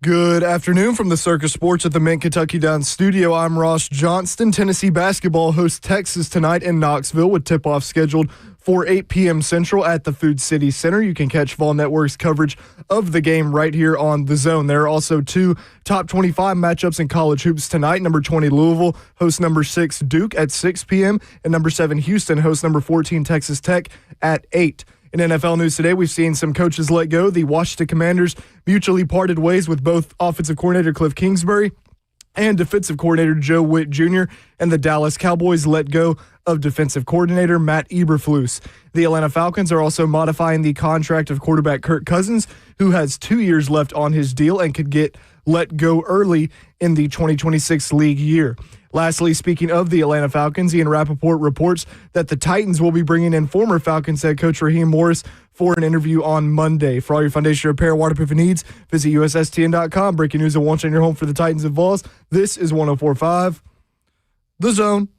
Good afternoon from the Circus Sports at the Mint Kentucky Downs studio. I'm Ross Johnston. Tennessee basketball hosts Texas tonight in Knoxville with tip-off scheduled for 8 p.m. Central at the Food City Center. You can catch Vol Network's coverage of the game right here on The Zone. There are also two top 25 matchups in college hoops tonight. Number 20 Louisville hosts number 6 Duke at 6 p.m. and number 7 Houston hosts number 14 Texas Tech at 8. In NFL news today, we've seen some coaches let go. The Washington Commanders mutually parted ways with both offensive coordinator Cliff Kingsbury and defensive coordinator Joe Witt Jr., and the Dallas Cowboys let go of defensive coordinator Matt Eberflus. The Atlanta Falcons are also modifying the contract of quarterback Kirk Cousins, who has 2 years left on his deal and could get let go early in the 2026 league year. Lastly, speaking of the Atlanta Falcons, Ian Rappaport reports that the Titans will be bringing in former Falcons head coach Raheem Morris for an interview on Monday. For all your foundation repair and waterproofing needs, visit USSTN.com. Breaking news at once on your home for the Titans and Vols. This is 104.5 The Zone.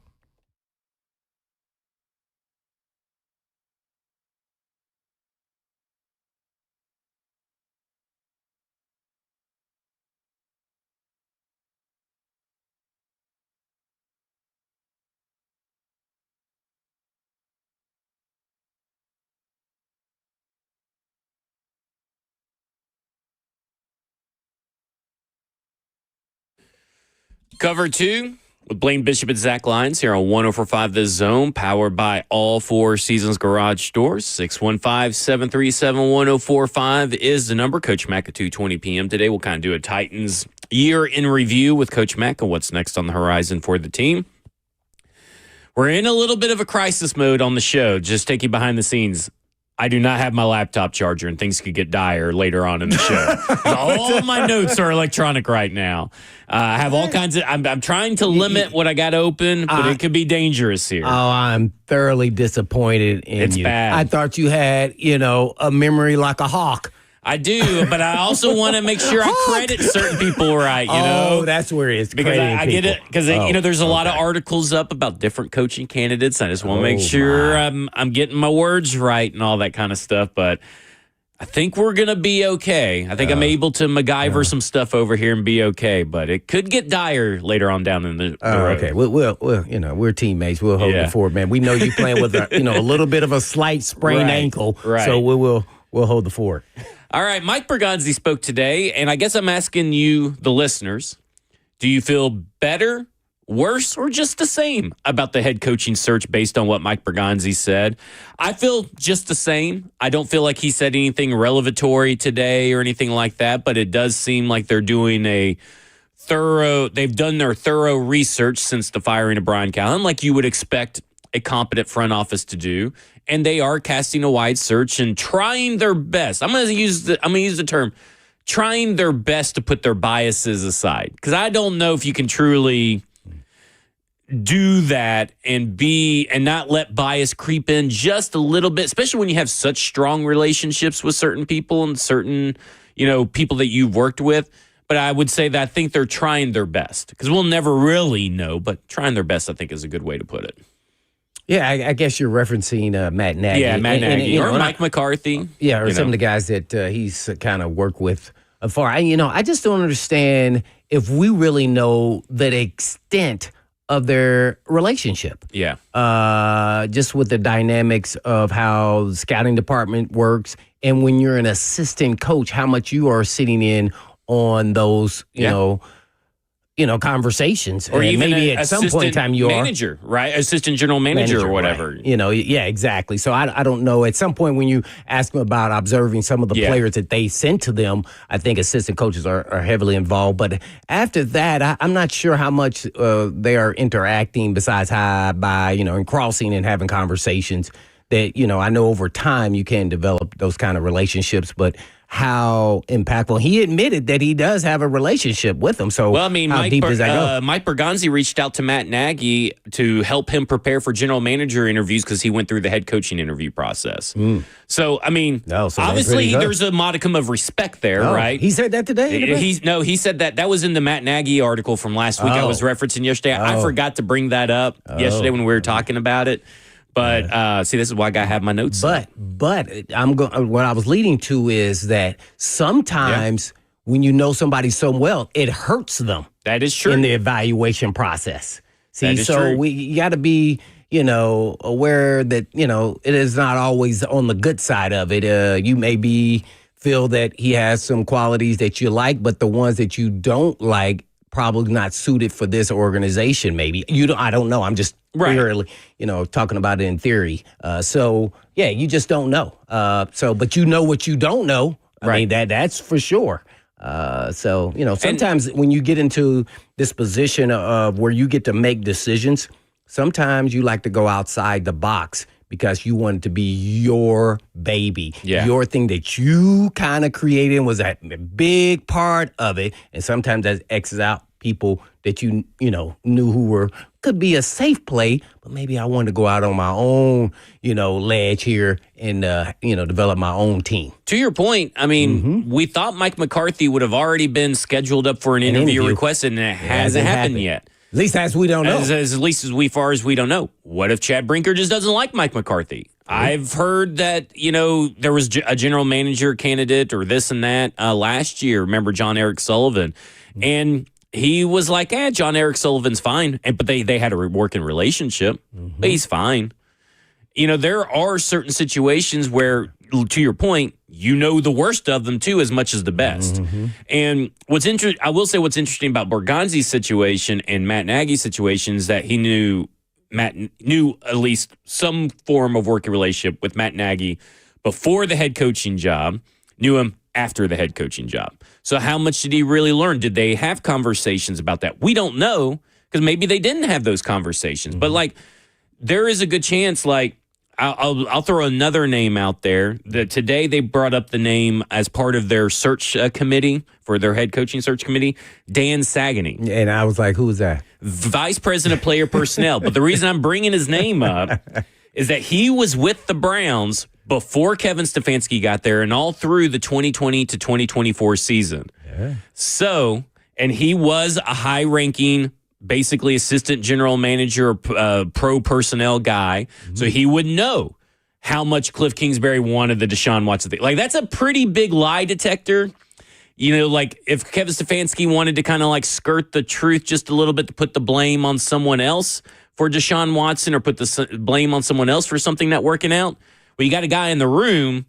Cover 2 with Blaine Bishop and Zach Lyons here on 104.5 The Zone, powered by all Four Seasons Garage Stores. 615-737-1045 is the number. Coach Mack at 2:20 p.m. today. We'll kind of do a Titans year in review with Coach Mack and what's next on the horizon for the team. We're in a little bit of a crisis mode on the show. Just take you behind the scenes. I do not have my laptop charger, and things could get dire later on in the show. All of my notes are electronic right now. I have all kinds of. I'm trying to limit what I got open, but it could be dangerous here. Oh, I'm thoroughly disappointed in It's you. bad. I thought you had, a memory like a hawk. I do, but I also want to make sure I credit certain people right. You know, that's where it is. because I get it because there's a lot of okay. articles up about different coaching candidates. I just want to make Oh, sure my. I'm getting my words right and all that kind of stuff. But I think we're gonna be okay. I think I'm able to MacGyver some stuff over here and be okay. But it could get dire later on down in the road. Okay, we'll we're teammates. We'll hold Yeah. the fort, man. We know you playing with a little bit of a slight sprained Right, ankle, right. so we'll hold the fort. All right, Mike Bergonzi spoke today, and I guess I'm asking you, the listeners, do you feel better, worse, or just the same about the head coaching search based on what Mike Bergonzi said? I feel just the same. I don't feel like he said anything revelatory today or anything like that, but it does seem like they're doing they've done their thorough research since the firing of Brian Callahan, like you would expect a competent front office to do, and they are casting a wide search and trying their best. I'm going to use the term trying their best to put their biases aside, because I don't know if you can truly do that and not let bias creep in just a little bit, especially when you have such strong relationships with certain people and certain people that you've worked with. But I would say that I think they're trying their best, because we'll never really know, but trying their best I think is a good way to put it. Yeah, I guess you're referencing Matt Nagy. Yeah, Matt Nagy. Or Mike McCarthy. Yeah, or some of the guys that he's kind of worked with afar. I just don't understand if we really know the extent of their relationship. Yeah. Just with the dynamics of how the scouting department works, and when you're an assistant coach, how much you are sitting in on those, conversations. Or And even maybe an at some point in time you manager, right? Assistant general manager or whatever. Right. Yeah, exactly. So I don't know. At some point when you ask them about observing some of the players that they sent to them, I think assistant coaches are heavily involved. But after that, I'm not sure how much they are interacting besides and crossing and having conversations that, I know over time you can develop those kind of relationships, but how impactful. He admitted that he does have a relationship with them. So how deep does that go? Mike Bergonzi reached out to Matt Nagy to help him prepare for general manager interviews because he went through the head coaching interview process. So, obviously there's a modicum of respect there, right? He said that today? He said that was in the Matt Nagy article from last week I was referencing yesterday. I forgot to bring that up yesterday when we were talking about it. But this is why I got to have my notes. But what I was leading to is that sometimes when you know somebody so well, it hurts them. That is true. In the evaluation process. See, That is so true. you got to be, aware that, it is not always on the good side of it. You maybe feel that he has some qualities that you like, but the ones that you don't like probably not suited for this organization. Maybe I don't know. I'm just purely, talking about it in theory. So yeah, you just don't know. But you know what you don't know. I mean, that's for sure. Sometimes when you get into this position of where you get to make decisions, sometimes you like to go outside the box because you want it to be your baby, your thing that you kind of created and was a big part of it. And sometimes that X's out people that you knew who could be a safe play, but maybe I wanted to go out on my own, ledge here and, develop my own team. To your point, I mean, we thought Mike McCarthy would have already been scheduled up for an interview requested, and it hasn't happened yet. At least as we don't know. At far as we don't know. What if Chad Brinker just doesn't like Mike McCarthy? I've heard that, there was a general manager candidate or this and that last year. Remember John Eric Sullivan? And he was like, John Eric Sullivan's fine. But they had a working relationship. But he's fine. There are certain situations where, to your point, the worst of them too, as much as the best. And I will say what's interesting about Borgonzi's situation and Matt Nagy's situation is that Matt knew at least some form of working relationship with Matt Nagy before the head coaching job, knew him after the head coaching job. So how much did he really learn? Did they have conversations about that? We don't know, because maybe they didn't have those conversations. But there is a good chance, I'll throw another name out there. That today they brought up the name as part of their search committee for their head coaching search committee, Dan Saganey. And I was like, who is that? Vice President of Player Personnel. But the reason I'm bringing his name up is that he was with the Browns before Kevin Stefanski got there and all through the 2020 to 2024 season. Yeah. So, and he was a high-ranking, basically assistant general manager, pro personnel guy. So he would know how much Cliff Kingsbury wanted the Deshaun Watson thing. That's a pretty big lie detector. If Kevin Stefanski wanted to kind of skirt the truth just a little bit to put the blame on someone else for Deshaun Watson or put the blame on someone else for something not working out, well, you got a guy in the room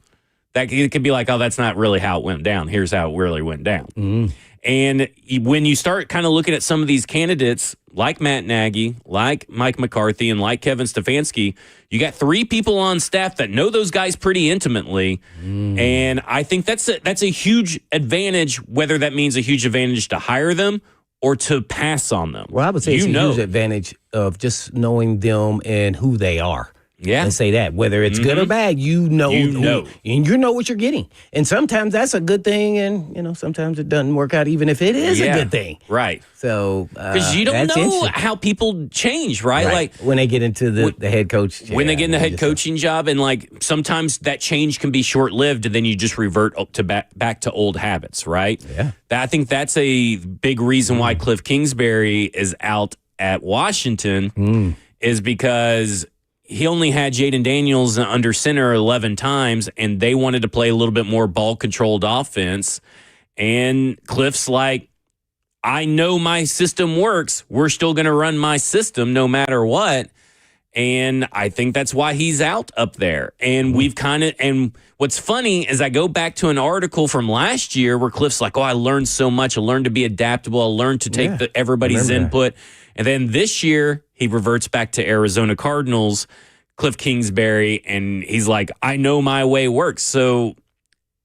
that could be like, oh, that's not really how it went down. Here's how it really went down. And when you start kind of looking at some of these candidates, like Matt Nagy, like Mike McCarthy, and like Kevin Stefanski, you got three people on staff that know those guys pretty intimately. And I think that's a huge advantage, whether that means a huge advantage to hire them or to pass on them. Well, I would say it's a huge advantage of just knowing them and who they are. Yeah. And say that. Whether it's good or bad, you know. And you know what you're getting. And sometimes that's a good thing, and, sometimes it doesn't work out even if it is a good thing. Right. So, because you don't know how people change, right? When they get into the head coach. When they get in the head coaching job, and sometimes that change can be short-lived, and then you just revert to back to old habits, right? Yeah. I think that's a big reason why Cliff Kingsbury is out at Washington is because he only had Jaden Daniels under center 11 times, and they wanted to play a little bit more ball-controlled offense. And Cliff's like, I know my system works. We're still going to run my system no matter what. And I think that's why he's out up there. And and what's funny is I go back to an article from last year where Cliff's like, I learned so much. I learned to be adaptable. I learned to take everybody's input. And then this year, he reverts back to Arizona Cardinals, Cliff Kingsbury, and he's like, I know my way works. So,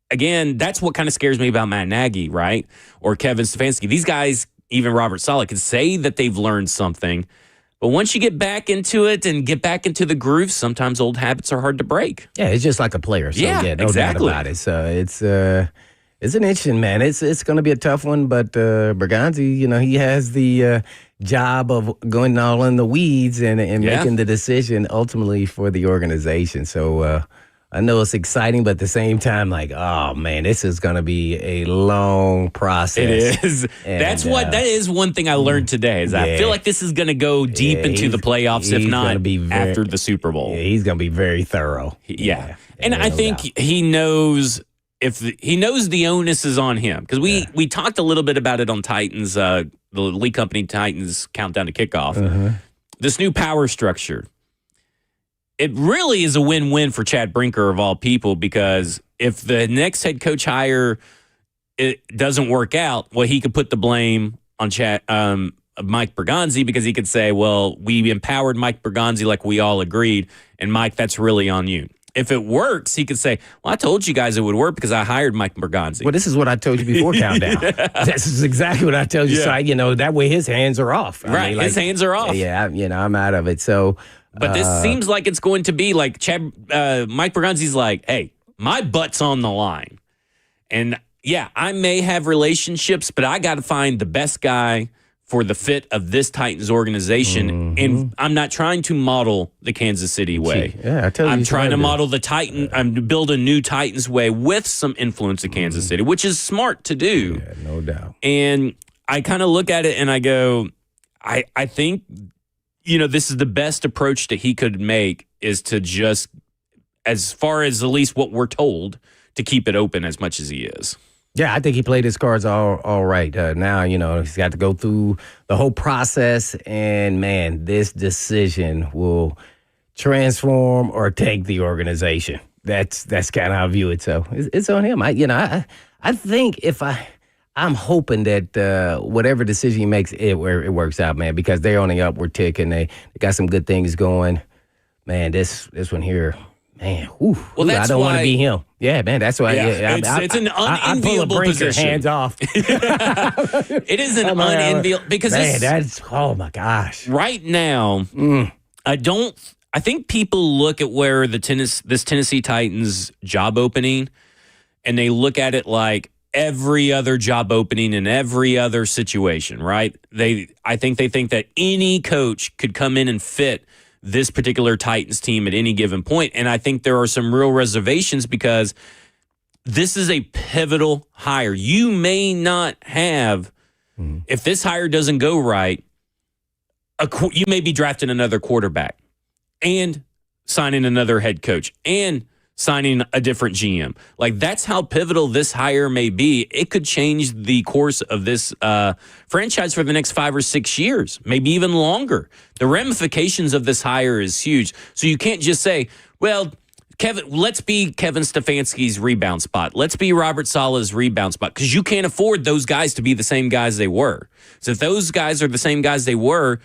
again, that's what kind of scares me about Matt Nagy, right? Or Kevin Stefanski. These guys, even Robert Saleh, can say that they've learned something. But once you get back into it and get back into the groove, sometimes old habits are hard to break. Yeah, it's just like a player. So, no exactly. doubt about it. So, it's an interesting, man. It's going to be a tough one, but Borgonzi, he has the job of going all in the weeds and making the decision ultimately for the organization. So I know it's exciting, but at the same time, oh man, this is going to be a long process. It is. And that is one thing I learned today. Is I feel like this is going to go deep into the playoffs, if not after the Super Bowl. Yeah, he's going to be very thorough. And I think he knows he knows the onus is on him, because we talked a little bit about it on Titans, the Lee Company Titans Countdown to Kickoff. This new power structure, it really is a win-win for Chad Brinker of all people, because if the next head coach hire it doesn't work out, well, he could put the blame on Mike Bergonzi, because he could say, well, we empowered Mike Bergonzi like we all agreed, and Mike, that's really on you. If it works, he could say, well, I told you guys it would work because I hired Mike Bergonzi. Well, this is what I told you before Countdown. This is exactly what I told you. Yeah. So, that way his hands are off. Right, his hands are off. Yeah, I'm out of it. So, but this seems like it's going to be like Mike Bergonzi's like, hey, my butt's on the line. And yeah, I may have relationships, but I got to find the best guy for the fit of this Titans organization. And I'm not trying to model the Kansas City way. Yeah, I tell you. I'm trying to model the Titan. I'm to build a new Titans way with some influence of Kansas City, which is smart to do. Yeah, no doubt. And I kind of look at it and I go, I think, this is the best approach that he could make, is to just, as far as at least what we're told, to keep it open as much as he is. Yeah, I think he played his cards all right. Now, he's got to go through the whole process, and man, this decision will transform or take the organization. That's kind of how I view it. So it's on him. I think I'm hoping that whatever decision he makes, it works out, man, because they're on the upward tick and they got some good things going. Man, this one here. Man, I don't want to be him. Yeah, man, that's why. Yeah, it's an unenviable position. Hands off. It is an unenviable, because oh my gosh. Right now, I think people look at where this Tennessee Titans job opening, and they look at it like every other job opening in every other situation, right? I think they think that any coach could come in and fit this particular Titans team at any given point. And I think there are some real reservations, because this is a pivotal hire. You may not have, if this hire doesn't go right, you may be drafting another quarterback and signing another head coach and signing a different GM. Like, that's how pivotal this hire may be. It could change the course of this franchise for the next 5 or 6 years, maybe even longer. The ramifications of this hire is huge. So you can't just say, well, let's be Kevin Stefanski's rebound spot. Let's be Robert Saleh's rebound spot, because you can't afford those guys to be the same guys they were. So if those guys are the same guys they were,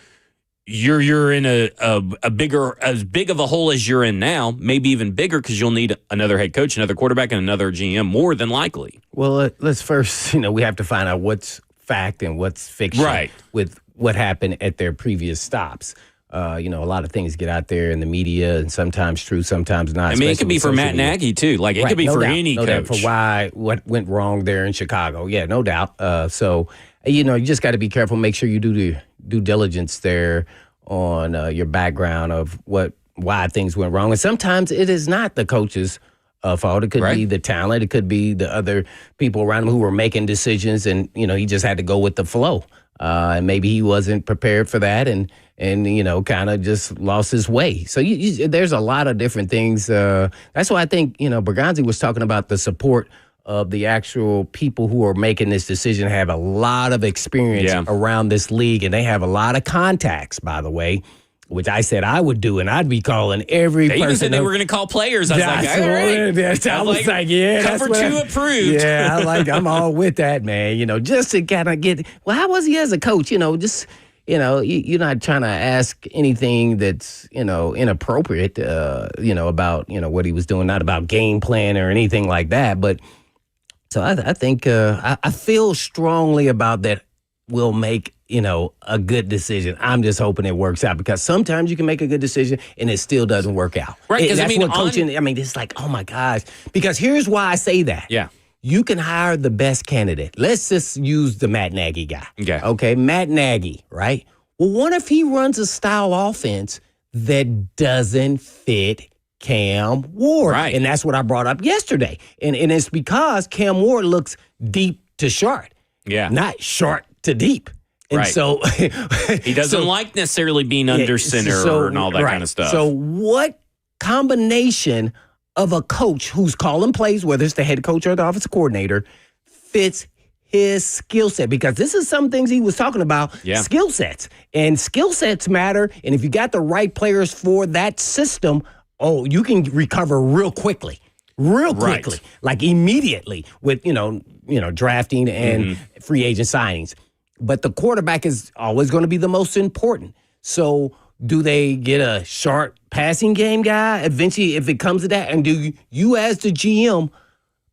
you're in a bigger, as big of a hole as you're in now, maybe even bigger, because you'll need another head coach, another quarterback, and another GM, more than likely. Well, let's first, we have to find out what's fact and what's fiction with what happened at their previous stops. A lot of things get out there in the media, and sometimes true, sometimes not. I mean, it could be for Matt Nagy too. Like, it could be for any coach. No doubt, for what went wrong there in Chicago. Yeah, no doubt. So, you just got to be careful. Make sure you do the due diligence there on your background of why things went wrong. And sometimes it is not the coach's fault. It could be the talent. It could be the other people around him who were making decisions, and he just had to go with the flow. And maybe he wasn't prepared for that, and kind of just lost his way. So there's a lot of different things. That's why I think Bergonzi was talking about the support of the actual people who are making this decision, have a lot of experience around this league, and they have a lot of contacts, by the way, which I said I would do, and I'd be calling every person. They even said they were going to call players. I was like, all right. I was like, yeah. Cover 2 approved. Yeah, I'm all with that, man. Just to kind of get, well, how was he as a coach? You're not trying to ask anything that's, inappropriate, about, what he was doing, not about game plan or anything like that, but so I think I feel strongly about that. We'll make, a good decision. I'm just hoping it works out, because sometimes you can make a good decision and it still doesn't work out. Right. That's what coaching, it's like, oh my gosh. Because here's why I say that. Yeah. You can hire the best candidate. Let's just use the Matt Nagy guy. Okay. Matt Nagy, right? Well, what if he runs a style offense that doesn't fit Cam Ward? Right. And that's what I brought up yesterday. And it's because Cam Ward looks deep to short. Yeah. Not short to deep. And so he doesn't like necessarily being under center and all that kind of stuff. So what combination of a coach who's calling plays, whether it's the head coach or the offensive coordinator, fits his skill set, because this is some things he was talking about, skill sets. And skill sets matter. And if you got the right players for that system, you can recover real quickly. Like immediately with, drafting and free agent signings. But the quarterback is always going to be the most important. So do they get a sharp passing game guy eventually if it comes to that? And do you as the GM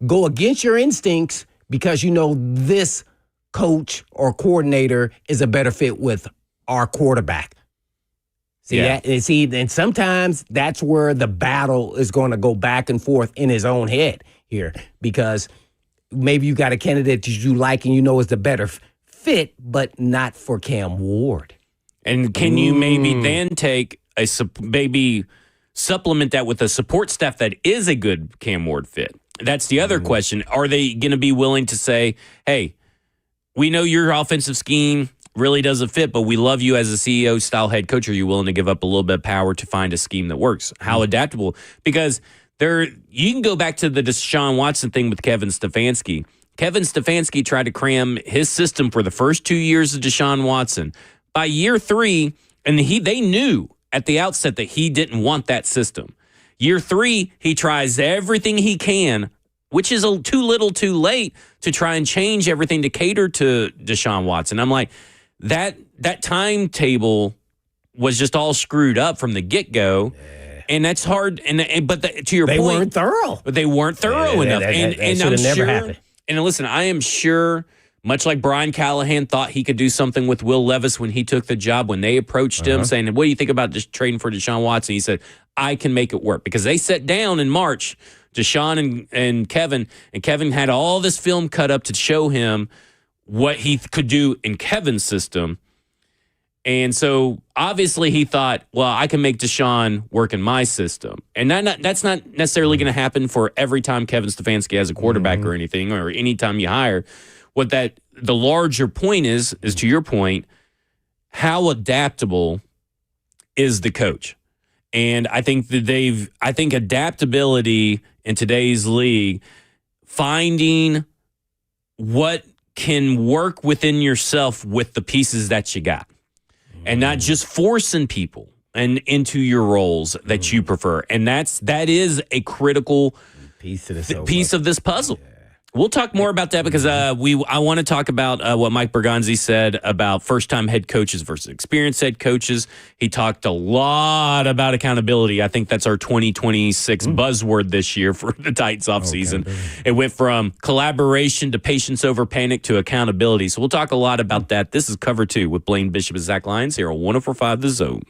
go against your instincts because this coach or coordinator is a better fit with our quarterback? And sometimes that's where the battle is going to go back and forth in his own head here, because maybe you got a candidate that you like and is the better fit, but not for Cam Ward. And can you maybe then take maybe supplement that with a support staff that is a good Cam Ward fit? That's the other question. Are they going to be willing to say, hey, we know your offensive scheme really doesn't fit, but we love you as a CEO style head coach. Are you willing to give up a little bit of power to find a scheme that works? How adaptable? Because you can go back to the Deshaun Watson thing with Kevin Stefanski. Kevin Stefanski tried to cram his system for the first 2 years of Deshaun Watson. By year 3, and they knew at the outset that he didn't want that system. Year 3, he tries everything he can, which is too little too late, to try and change everything to cater to Deshaun Watson. I'm like, that timetable was just all screwed up from the get-go. And that's hard. But to your point, they weren't thorough. But they weren't thorough enough. That should have never happened. And listen, I am sure, much like Brian Callahan thought he could do something with Will Levis when he took the job, when they approached him saying, what do you think about just trading for Deshaun Watson? He said, I can make it work. Because they sat down in March, Deshaun and Kevin had all this film cut up to show him what he could do in Kevin's system. And so obviously he thought, well, I can make Deshaun work in my system. And that's not necessarily going to happen for every time Kevin Stefanski has a quarterback or anything, or any time you hire. The larger point is to your point, how adaptable is the coach? And I think that adaptability in today's league, finding what can work within yourself with the pieces that you got, and not just forcing people into your roles that you prefer. And that is a critical piece of this puzzle. We'll talk more about that because I want to talk about what Mike Bergonzi said about first-time head coaches versus experienced head coaches. He talked a lot about accountability. I think that's our 2026 buzzword this year for the Titans offseason. It went from collaboration to patience over panic to accountability. So we'll talk a lot about that. This is Cover 2 with Blaine Bishop and Zach Lyons here on 104.5 The Zone.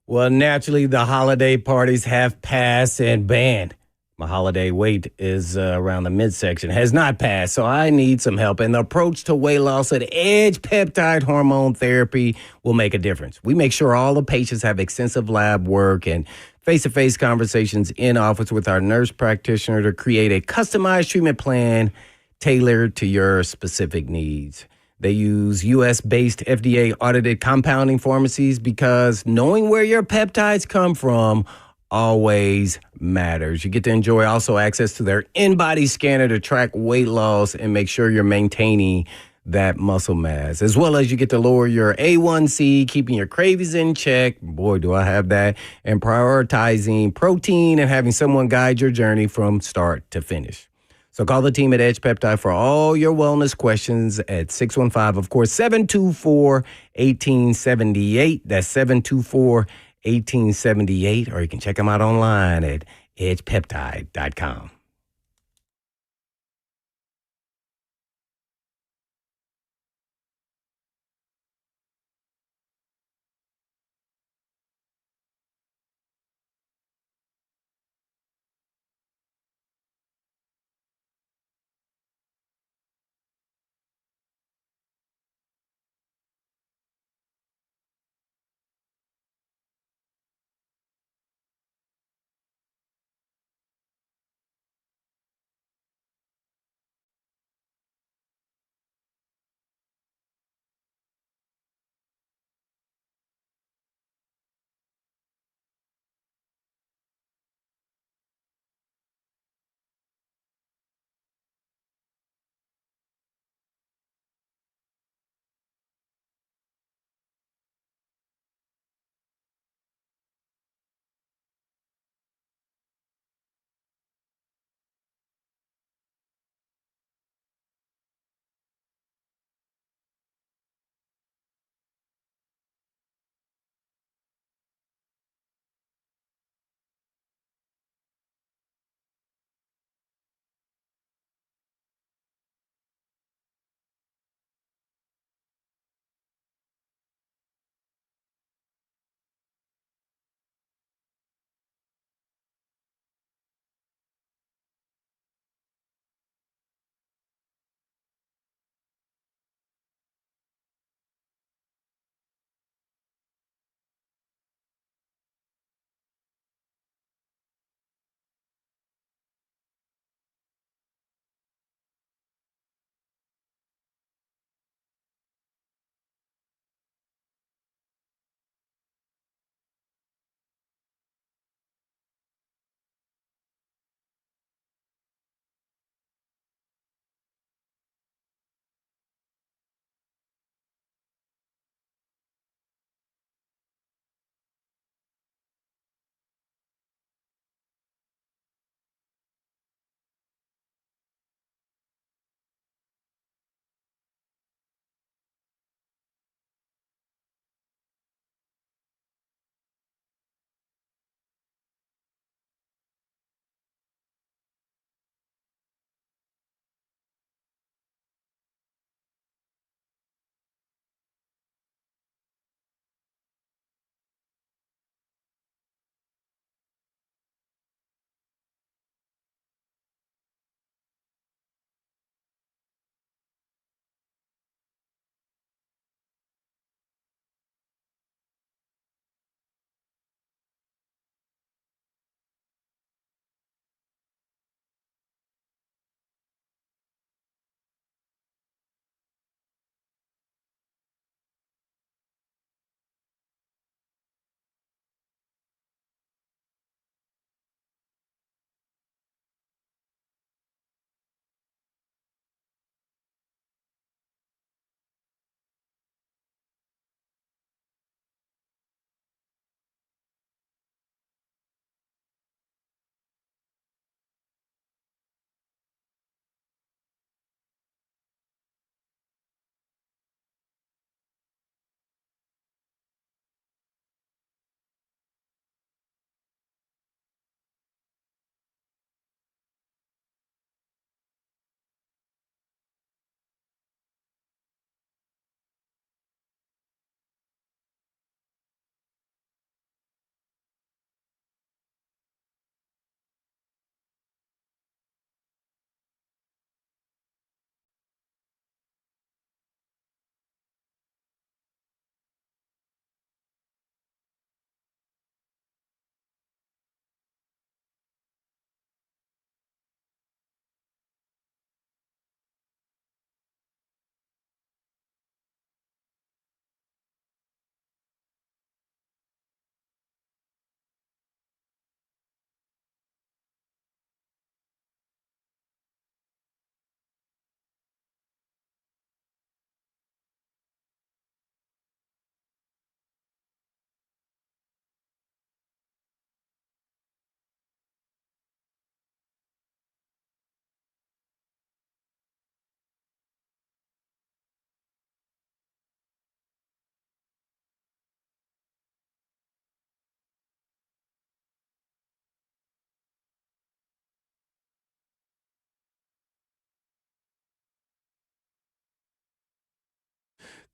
Well, naturally, the holiday parties have passed, and banned. My holiday weight is around the midsection. Has not passed, so I need some help. And the approach to weight loss at Edge Peptide Hormone Therapy will make a difference. We make sure all the patients have extensive lab work and face-to-face conversations in office with our nurse practitioner to create a customized treatment plan tailored to your specific needs. They use U.S.-based FDA-audited compounding pharmacies because knowing where your peptides come from always matters. You get to enjoy also access to their in-body scanner to track weight loss and make sure you're maintaining that muscle mass, as well as you get to lower your A1C, keeping your cravings in check. Boy, do I have that. And prioritizing protein and having someone guide your journey from start to finish. So call the team at Edge Peptide for all your wellness questions at 615, of course, 724-1878. That's 724-1878. Or you can check them out online at edgepeptide.com.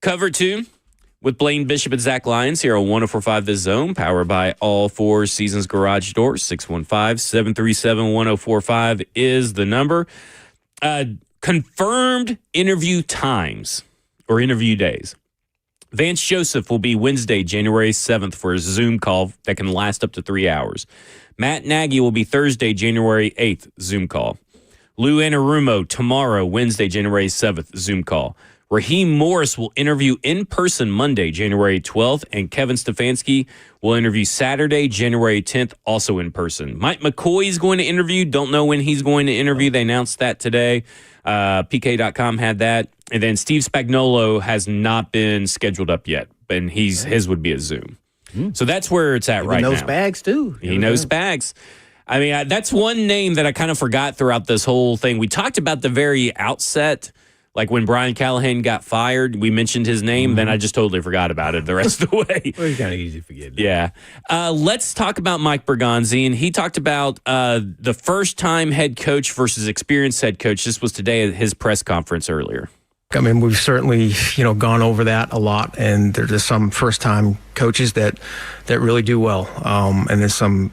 Cover 2 with Blaine Bishop and Zach Lyons here on 104.5 The Zone, powered by All Four Seasons Garage Doors. 615-737-1045 is the number. Confirmed interview times or interview days. Vance Joseph will be Wednesday, January 7th for a Zoom call that can last up to 3 hours. Matt Nagy will be Thursday, January 8th, Zoom call. Lou Anarumo tomorrow, Wednesday, January 7th, Zoom call. Raheem Morris will interview in person Monday, January 12th, and Kevin Stefanski will interview Saturday, January 10th, also in person. Mike McCoy is going to interview. Don't know when he's going to interview. They announced that today. PK.com had that. And then Steve Spagnuolo has not been scheduled up yet, and his would be a Zoom. So that's where it's at right now. He knows Spags, too. He knows Spags. I mean, that's one name that I kind of forgot throughout this whole thing. We talked about the very outset, like when Brian Callahan got fired, we mentioned his name, then I just totally forgot about it the rest of the way. Well, it's kind of easy to forget. Yeah. Let's talk about Mike Bergonzi, and he talked about the first-time head coach versus experienced head coach. This was today at his press conference earlier. I mean, we've certainly, gone over that a lot, and there's some first-time coaches that really do well, and there's some,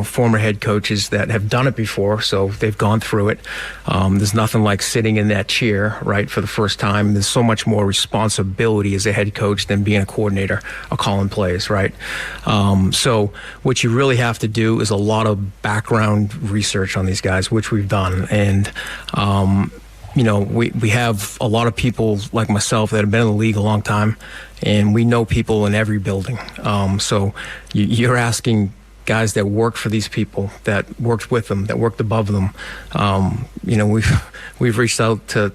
former head coaches that have done it before, so they've gone through it. There's nothing like sitting in that chair, right, for the first time. There's so much more responsibility as a head coach than being a coordinator or calling plays, right? So what you really have to do is a lot of background research on these guys, which we've done, and we have a lot of people like myself that have been in the league a long time, and we know people in every building. So you're asking guys that worked for these people, that worked with them, that worked above them. We've reached out to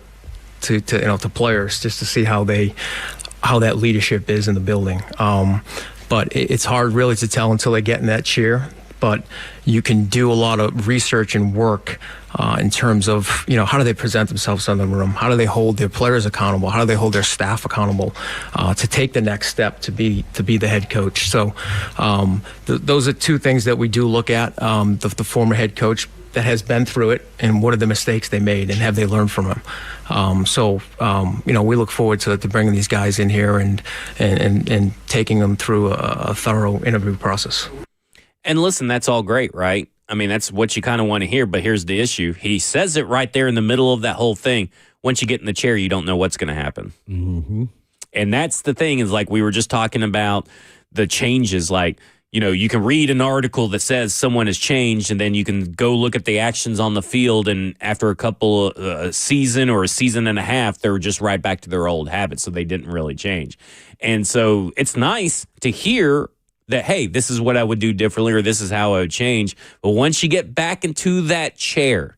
players just to see how that leadership is in the building. But it's hard really to tell until they get in that chair. But you can do a lot of research and work in terms of, how do they present themselves in the room? How do they hold their players accountable? How do they hold their staff accountable to take the next step to be the head coach? So those are two things that we do look at, the former head coach that has been through it, and what are the mistakes they made, and have they learned from them? We look forward to bringing these guys in here and taking them through a thorough interview process. And listen, that's all great, right? I mean, that's what you kind of want to hear, but here's the issue. He says it right there in the middle of that whole thing. Once you get in the chair, you don't know what's going to happen. Mm-hmm. And that's the thing, is like we were just talking about the changes. Like, you can read an article that says someone has changed, and then you can go look at the actions on the field, and after a couple a season or a season and a half, they're just right back to their old habits, so they didn't really change. And so it's nice to hear that, hey, this is what I would do differently, or this is how I would change. But once you get back into that chair,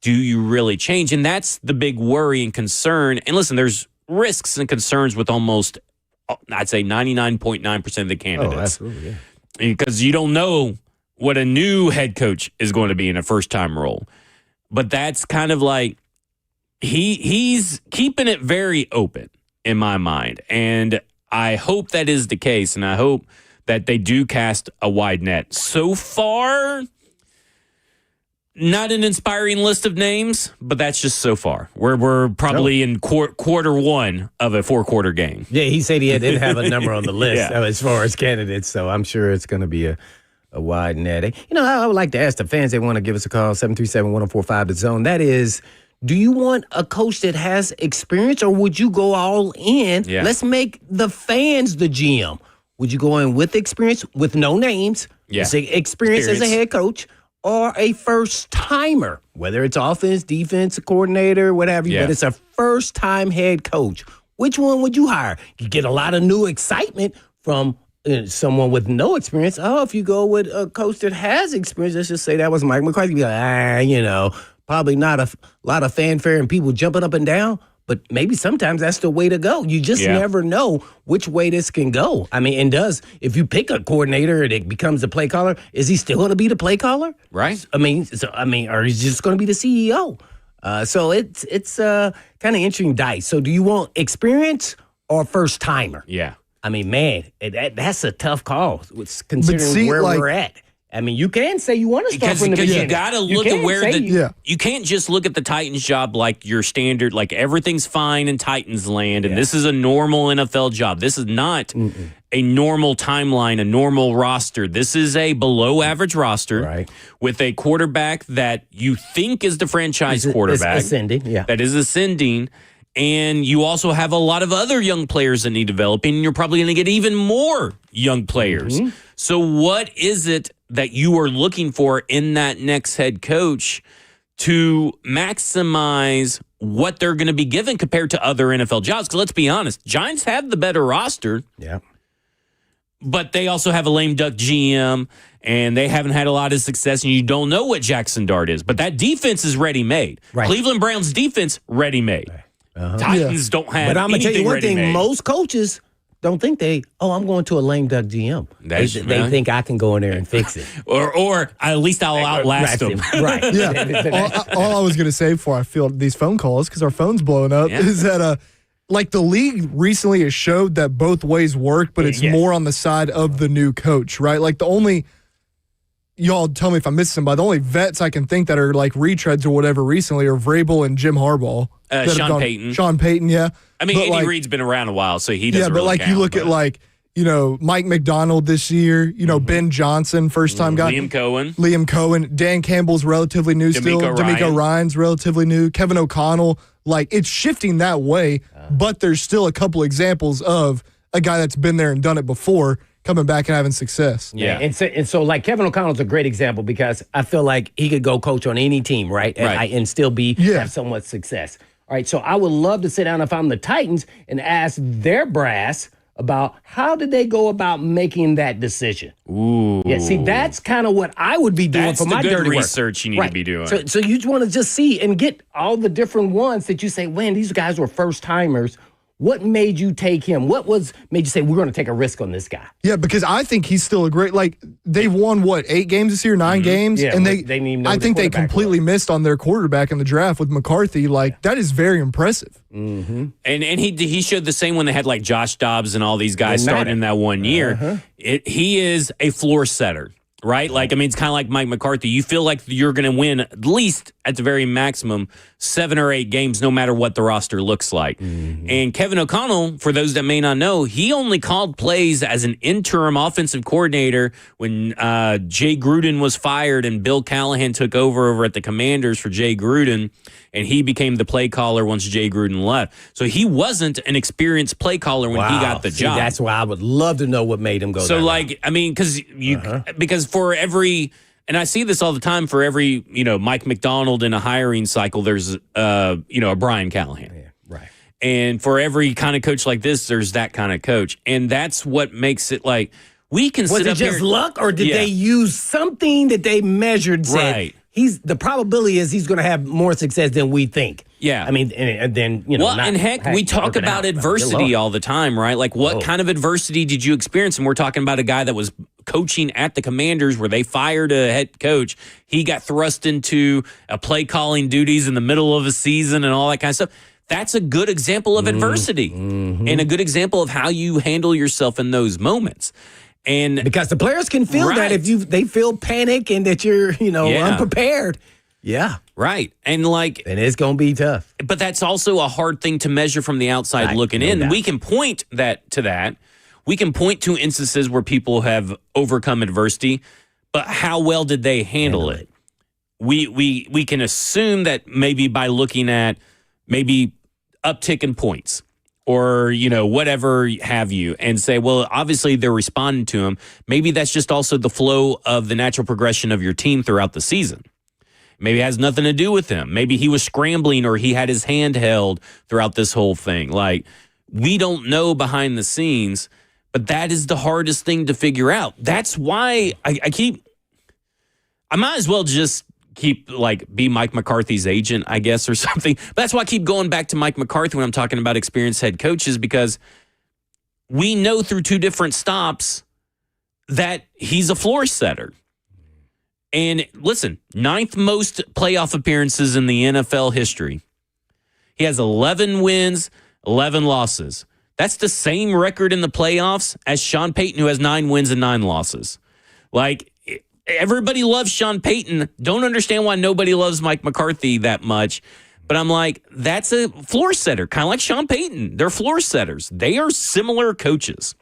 do you really change? And that's the big worry and concern. And listen, there's risks and concerns with almost, I'd say 99.9% of the candidates. Oh, absolutely, yeah. Because you don't know what a new head coach is going to be in a first-time role. But that's kind of like, he's keeping it very open in my mind. And I hope that is the case, and I hope that they do cast a wide net. So far, not an inspiring list of names, but that's just so far. We're probably in quarter one of a 4-quarter game. Yeah, he said he didn't have a number on the list as far as candidates, so I'm sure it's going to be a wide net. I would like to ask the fans, they want to give us a call, 737-1045 The Zone. That is, do you want a coach that has experience, or would you go all in? Yeah. Let's make the fans the GM. Would you go in with experience, with no names? Yeah. Say experience as a head coach, or a first-timer, whether it's offense, defense, coordinator, whatever, but it's a first-time head coach. Which one would you hire? You get a lot of new excitement from someone with no experience. Oh, if you go with a coach that has experience, let's just say that was Mike McCarthy, you'd be like, probably not a lot of fanfare and people jumping up and down, but maybe sometimes that's the way to go. You just never know which way this can go. I mean, if you pick a coordinator and it becomes the play caller, is he still going to be the play caller? Right. Or he's just going to be the CEO? So it's kind of interesting dice. So do you want experience or first timer? Yeah. I mean, man, that's a tough call considering where we're at. I mean, you can say you want to start from the Because beginning. you got to look at where Yeah. you can't just look at the Titans job like your standard, like everything's fine in Titans land, and this is a normal NFL job. This is not a normal timeline, a normal roster. This is a below average roster with a quarterback that you think is the franchise quarterback. Ascending, That is ascending. And you also have a lot of other young players that need developing, and you're probably going to get even more young players. So what is it that you are looking for in that next head coach to maximize what they're going to be given compared to other NFL jobs? Because let's be honest, Giants have the better roster. Yeah. But they also have a lame duck GM, and they haven't had a lot of success, and you don't know what Jackson Dart is. But that defense is ready-made. Right. Cleveland Browns defense, ready-made. Titans don't have But I'm going to tell you one thing. ready-made. Most coaches don't think I'm going to a lame duck GM. They think I can go in there and fix it. Or at least I'll outlast them. Right. Yeah. all I was going to say before I field these phone calls, because our phone's blowing up, is that like the league recently has showed that both ways work, but it's more on the side of the new coach, right? Like y'all tell me if I missed somebody, the only vets I can think that are like retreads or whatever recently are Vrabel and Jim Harbaugh. Sean Payton. Sean Payton, yeah. I mean, Andy Reid's been around a while, so he doesn't Yeah, but really like count, you look at like, Mike McDonald this year, Ben Johnson, first-time guy. Liam Cohen. Dan Campbell's relatively new still. D'Amico Ryan's relatively new. Kevin O'Connell. Like, it's shifting that way, but there's still a couple examples of a guy that's been there and done it before coming back and having success. Yeah. And so like Kevin O'Connell's a great example because I feel like he could go coach on any team, right? And still have somewhat success. All right, so I would love to sit down if I'm the Titans and ask their brass about how did they go about making that decision. Ooh. Yeah, see, that's kind of what I would be doing for my dirty work. Research you need to be doing. So you just want to just see and get all the different ones that you say, man, these guys were first-timers. What made you take him? What made you say, we're going to take a risk on this guy? Yeah, because I think he's still a great, like, they've won, 8 games this year, 9 games? Yeah, and they didn't even know I think they completely was. Missed on their quarterback in the draft with McCarthy. Like, that is very impressive. And he showed the same when they had, like, Josh Dobbs and all these guys starting in that 1 year. He is a floor setter. Right? Like, I mean, it's kind of like Mike McCarthy. You feel like you're going to win at least at the very maximum 7 or 8 games, no matter what the roster looks like. And Kevin O'Connell, for those that may not know, he only called plays as an interim offensive coordinator when Jay Gruden was fired and Bill Callahan took over at the Commanders for Jay Gruden, and he became the play caller once Jay Gruden left. So he wasn't an experienced play caller when he got the job. That's why I would love to know what made him go. So, like, I mean, because for every, and I see this all the time, for every, Mike McDonald in a hiring cycle, there's, a Brian Callahan. Yeah, right. And for every kind of coach like this, there's that kind of coach. And that's what makes it like, we can sit up here. Was it just luck, or did they use something that they measured and said, the probability is he's going to have more success than we think? Yeah. I mean, and then, we talk about adversity all the time, right? Like, what kind of adversity did you experience? And we're talking about a guy that was coaching at the Commanders where they fired a head coach. He got thrust into play calling duties in the middle of a season and all that kind of stuff. That's a good example of adversity and a good example of how you handle yourself in those moments. And because the players can feel that if they feel panic and that you're, unprepared. Yeah. Right. And and it's going to be tough. But that's also a hard thing to measure from the outside looking in. Doubt. We can point to that. We can point to instances where people have overcome adversity, but how well did they handle it? We can assume that maybe by looking at maybe uptick in points or, whatever have you, and say, well, obviously they're responding to him. Maybe that's just also the flow of the natural progression of your team throughout the season. Maybe it has nothing to do with him. Maybe he was scrambling or he had his hand held throughout this whole thing. Like, we don't know behind the scenes, but that is the hardest thing to figure out. That's why I might as well just be Mike McCarthy's agent, I guess, or something. But that's why I keep going back to Mike McCarthy when I'm talking about experienced head coaches, because we know through 2 different stops that he's a floor setter. And listen, 9th most playoff appearances in the NFL history. He has 11 wins, 11 losses. That's the same record in the playoffs as Sean Payton, who has 9 wins and 9 losses. Like, everybody loves Sean Payton. Don't understand why nobody loves Mike McCarthy that much. But I'm like, that's a floor setter, kind of like Sean Payton. They're floor setters. They are similar coaches.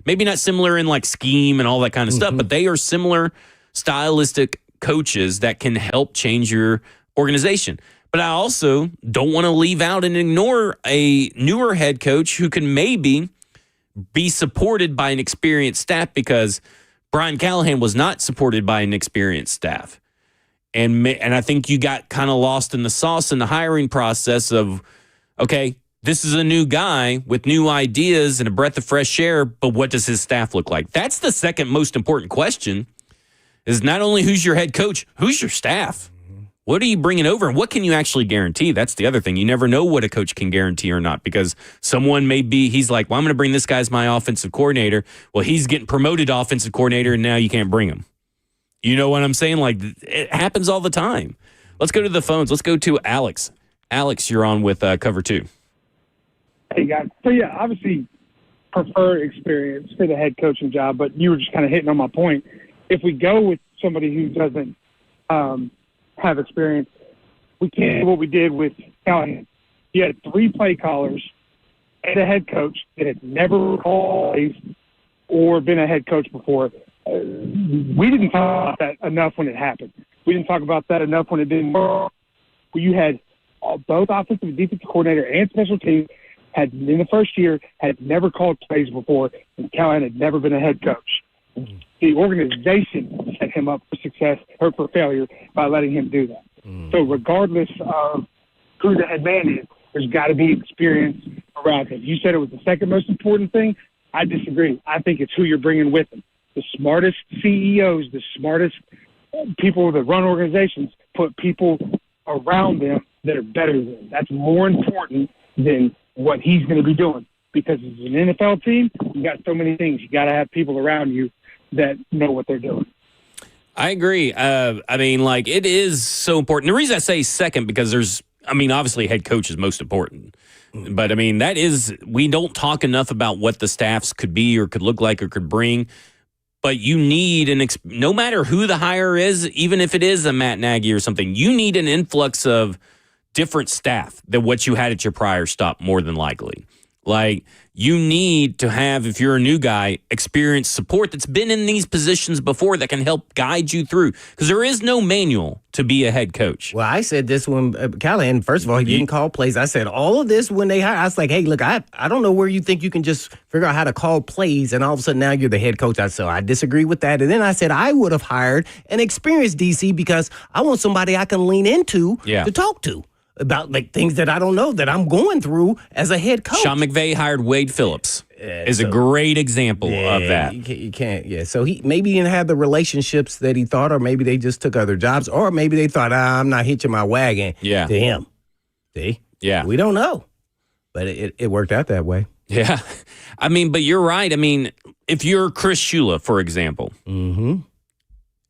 Maybe not similar in like scheme and all that kind of stuff, but they are similar stylistic coaches that can help change your organization. But I also don't want to leave out and ignore a newer head coach who can maybe be supported by an experienced staff, because Brian Callahan was not supported by an experienced staff. And I think you got kind of lost in the sauce in the hiring process of, okay, this is a new guy with new ideas and a breath of fresh air, but what does his staff look like? That's the second most important question, is not only who's your head coach, who's your staff? What are you bringing over, and what can you actually guarantee? That's the other thing. You never know what a coach can guarantee or not, because someone may be, he's like, well, I'm going to bring this guy as my offensive coordinator. Well, he's getting promoted offensive coordinator, and now you can't bring him. You know what I'm saying? Like, it happens all the time. Let's go to the phones. Let's go to Alex. Alex, you're on with Cover 2. Hey, guys. So, yeah, obviously prefer experience for the head coaching job, but you were just kind of hitting on my point. If we go with somebody who doesn't have experience, we can't do what we did with Callahan. You had 3 play callers and a head coach that had never called plays or been a head coach before. We didn't talk about that enough when it happened. We didn't talk about that enough when it didn't work. You had both offensive and defensive coordinator and special teams had, in the first year, had never called plays before, and Callahan had never been a head coach. The organization set him up for success or for failure by letting him do that. So regardless of who the head man is, there's got to be experience around him. You said it was the second most important thing. I disagree. I think it's who you're bringing with him. The smartest CEOs, the smartest people that run organizations put people around them that are better than them. That's more important than what he's going to be doing, because as an NFL team, you got so many things. You got to have people around you that know what they're doing. I agree. I mean, like, it is so important. The reason I say second, because obviously head coach is most important. But, I mean, we don't talk enough about what the staffs could be or could look like or could bring. But you need no matter who the hire is, even if it is a Matt Nagy or something, you need an influx of different staff than what you had at your prior stop, more than likely. Like, you need to have, if you're a new guy, experienced support that's been in these positions before that can help guide you through. Because there is no manual to be a head coach. Well, I said this when Callahan, first of all, he didn't call plays. I said all of this when they hired. I was like, hey, look, I don't know where you think you can just figure out how to call plays, and all of a sudden now you're the head coach. So I disagree with that. And then I said I would have hired an experienced DC because I want somebody I can lean into to talk to about like things that I don't know that I'm going through as a head coach. Sean McVay hired Wade Phillips. Is a great example of that. You can't. Yeah. So he maybe didn't have the relationships that he thought, or maybe they just took other jobs, or maybe they thought, I'm not hitching my wagon to him. See? Yeah. We don't know. But it worked out that way. Yeah. I mean, but you're right. I mean, if you're Chris Shula, for example. Mm-hmm.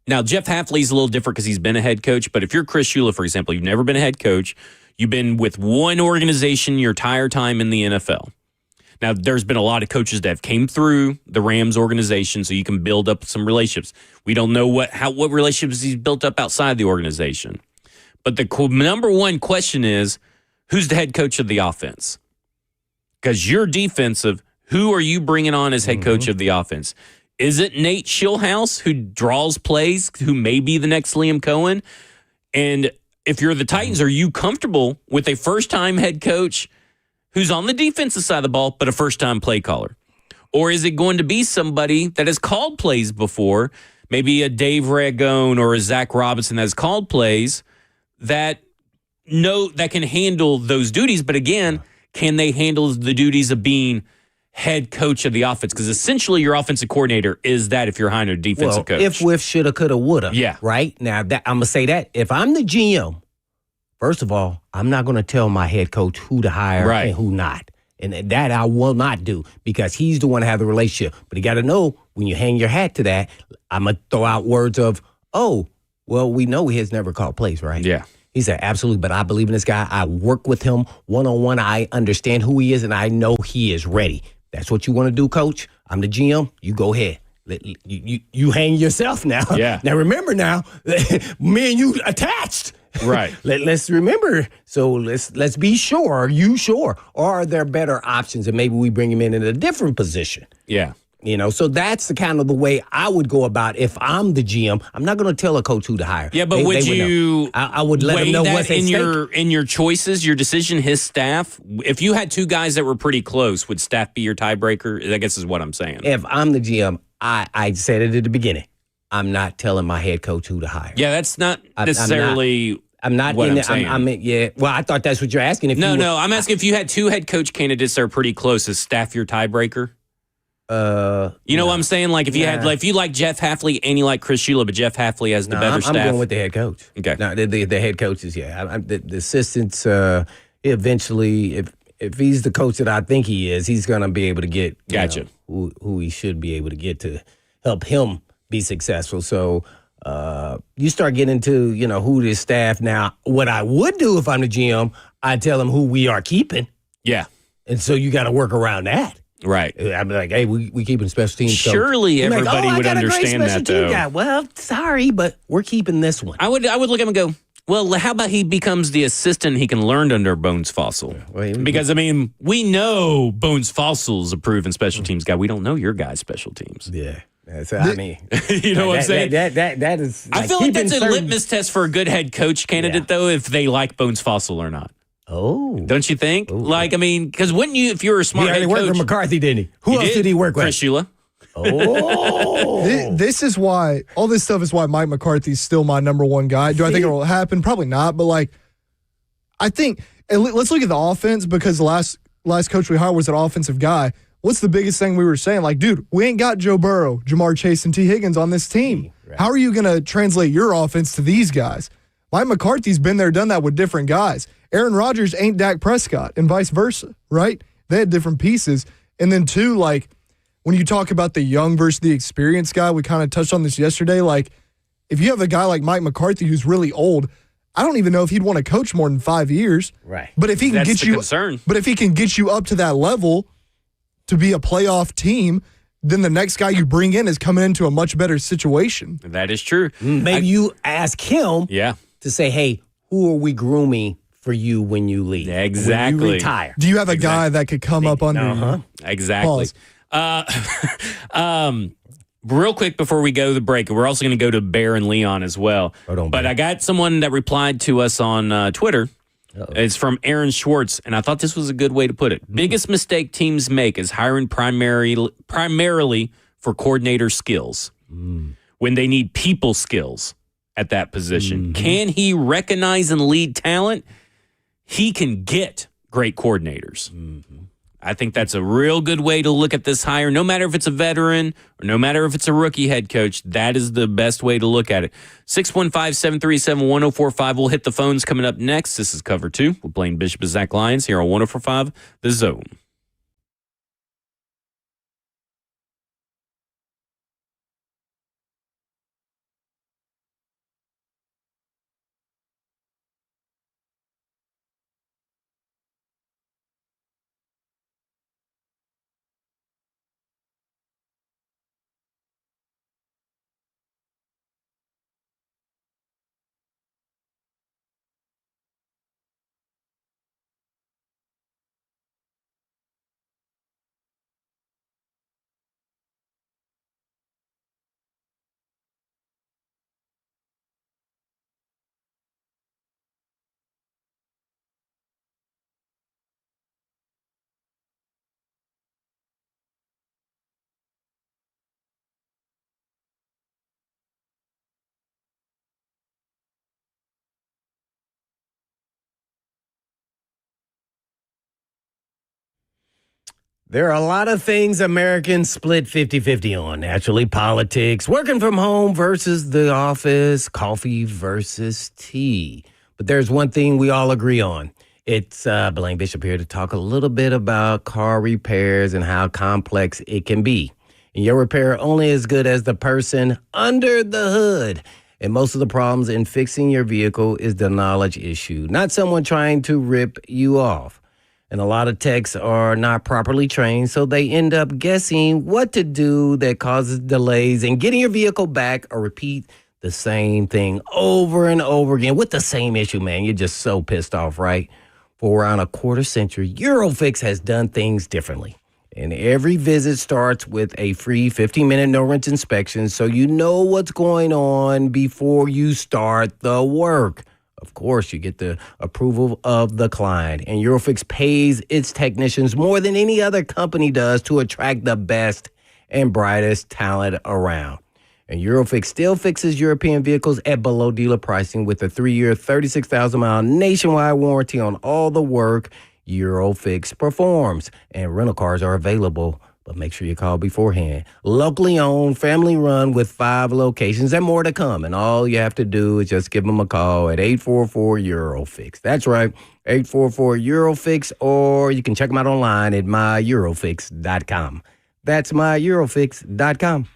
Now, Jeff Hafley's a little different because he's been a head coach. But if you're Chris Shula, for example, you've never been a head coach. You've been with one organization your entire time in the NFL. Now, there's been a lot of coaches that have came through the Rams organization, so you can build up some relationships. We don't know what relationships he's built up outside the organization. But the number one question is, who's the head coach of the offense? Because you're defensive. Who are you bringing on as head coach of the offense? Is it Nate Schillhouse, who draws plays, who may be the next Liam Cohen? And if you're the Titans, are you comfortable with a first-time head coach who's on the defensive side of the ball, but a first-time play caller? Or is it going to be somebody that has called plays before, maybe a Dave Ragone or a Zach Robinson that has called plays that can handle those duties? But again, can they handle the duties of being head coach of the offense? Because essentially your offensive coordinator is that if you're hiring a defensive coach. If, with, shoulda, coulda, woulda. Yeah. Right? Now, I'm going to say that. If I'm the GM, first of all, I'm not going to tell my head coach who to hire and who not. And that I will not do because he's the one to have the relationship. But you got to know, when you hang your hat to that, I'm going to throw out words of, oh, well, we know he has never called plays, right? Yeah. He said, absolutely, but I believe in this guy. I work with him one-on-one. I understand who he is, and I know he is ready. That's what you want to do, coach. I'm the GM. You go ahead. You hang yourself now. Yeah. Now remember now, me and you attached. Right. Let's remember. So let's be sure. Are you sure? Or are there better options? And maybe we bring him in a different position. Yeah. So that's the kind of the way I would go about if I'm the GM. I'm not going to tell a coach who to hire. Yeah, but would you? I would let them know what's at stake. In your choices, your decision, his staff. If you had two guys that were pretty close, would staff be your tiebreaker? I guess is what I'm saying. If I'm the GM, I said it at the beginning. I'm not telling my head coach who to hire. Yeah, that's not necessarily. I'm not what in I'm saying. I'm yeah. Well, I thought that's what you're asking. No. I'm asking if you had two head coach candidates that are pretty close. Is staff your tiebreaker? You know what I'm saying? Like if you had, like if you like Jeff Halfley and you like Chris Shula, but Jeff Halfley has the better staff. I'm going with the head coach. Okay. No, the head coaches. Yeah, the assistants. Eventually, if he's the coach that I think he is, he's going to be able to get Gotcha. Who he should be able to get to help him be successful. So you start getting into who this staff. Now, what I would do if I'm the GM, I'd tell them who we are keeping. Yeah. And so you got to work around that. Right. I'd be like, hey, we keeping special teams. Surely everybody would understand that, though. Guy. Well, sorry, but we're keeping this one. I would look at him and go, well, how about he becomes the assistant he can learn under Bones Fossil? Because, I mean, we know Bones Fossil's a proven special teams guy. We don't know your guy's special teams. Yeah. So, I mean, you know what I'm saying? That is. I feel like that's a litmus test for a good head coach candidate, though, if they like Bones Fossil or not. Oh, don't you think? Like, I mean, because wouldn't you, if you were a smart head coach? He already worked for McCarthy, didn't he? Who else did he work with? Chris Shula. Oh, this is why all this stuff is why Mike McCarthy's still my number one guy. Do I think it will happen? Probably not. But like, I think let's look at the offense because the last coach we hired was an offensive guy. What's the biggest thing we were saying? Like, dude, we ain't got Joe Burrow, Jamar Chase, and T. Higgins on this team. Right. How are you going to translate your offense to these guys? Mike McCarthy's been there, done that with different guys. Aaron Rodgers ain't Dak Prescott and vice versa, right? They had different pieces. And then two, like, when you talk about the young versus the experienced guy, we kind of touched on this yesterday. Like, if you have a guy like Mike McCarthy who's really old, I don't even know if he'd want to coach more than 5 years. Right. But if he can get you, but if he can get you up to that level to be a playoff team, then the next guy you bring in is coming into a much better situation. That is true. Maybe you ask him to say, hey, who are we grooming for you when you leave? Exactly. When you retire. Do you have a guy that could come up under you? Exactly. Real quick before we go to the break, we're also going to go to Bear and Leon as well. But I got someone that replied to us on Twitter. It's from Aaron Schwartz, and I thought this was a good way to put it. Biggest mistake teams make is hiring primarily for coordinator skills when they need people skills at that position. Can he recognize and lead talent? He can get great coordinators. I think that's a real good way to look at this hire. No matter if it's a veteran or no matter if it's a rookie head coach, that is the best way to look at it. 615-737-1045. We'll hit the phones coming up next. This is Cover 2 with Blaine Bishop and Zach Lyons here on 104.5 The Zone. There are a lot of things Americans split 50-50 on. Naturally, politics, working from home versus the office, coffee versus tea. But there's one thing we all agree on. It's Blaine Bishop here to talk a little bit about car repairs and how complex it can be. And your repair only as good as the person under the hood. And most of the problems in fixing your vehicle is the knowledge issue, not someone trying to rip you off. And a lot of techs are not properly trained, so they end up guessing what to do that causes delays in getting your vehicle back, or repeat the same thing over and over again with the same issue, man. You're just so pissed off, right? For around a quarter century, Eurofix has done things differently. And every visit starts with a free 15-minute no-rinse inspection, so you know what's going on before you start the work. Of course, you get the approval of the client, and Eurofix pays its technicians more than any other company does to attract the best and brightest talent around. And Eurofix still fixes European vehicles at below dealer pricing with a 3-year, 36,000-mile nationwide warranty on all the work Eurofix performs. And rental cars are available, but make sure you call beforehand. Locally owned, family run with 5 locations and more to come. And all you have to do is just give them a call at 844-EUROFIX. That's right, 844-EUROFIX, or you can check them out online at myEurofix.com. That's myEurofix.com.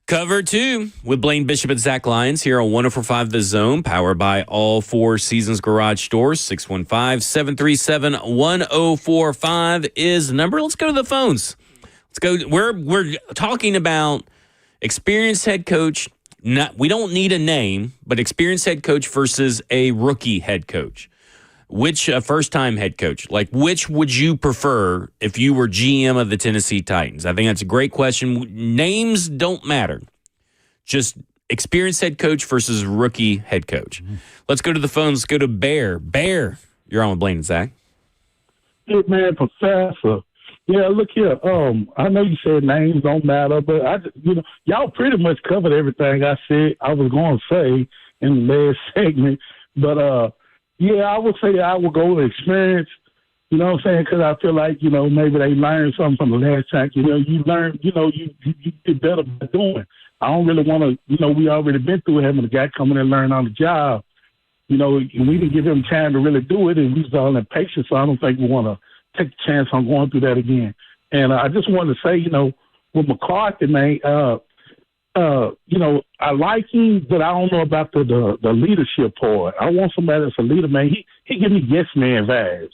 Cover 2 with Blaine Bishop and Zach Lyons here on 104.5 The Zone, powered by all Four Seasons Garage Stores. 615-737-1045 is the number. Let's go to the phones. Let's go. We're talking about experienced head coach. We don't need a name, but experienced head coach versus a rookie head coach. Which first-time head coach? Like, which would you prefer if you were GM of the Tennessee Titans? I think that's a great question. Names don't matter. Just experienced head coach versus rookie head coach. Mm-hmm. Let's go to the phone. Let's go to Bear. Bear, you're on with Blaine and Zach. Hey, man, Professor. Yeah, look here. I know you said names don't matter, but y'all pretty much covered everything I said I was going to say in the last segment. But yeah, I would say I would go with experience, you know what I'm saying? Because I feel like, maybe they learned something from the last time. You learn, you get better by doing. I don't really want to, we already been through having a guy come in and learn on the job. We didn't give him time to really do it, and we was all impatient, so I don't think we want to take a chance on going through that again. And I just wanted to say, with McCarthy, man, I like him, but I don't know about the leadership part. I want somebody that's a leader, man. He give me yes man vibes.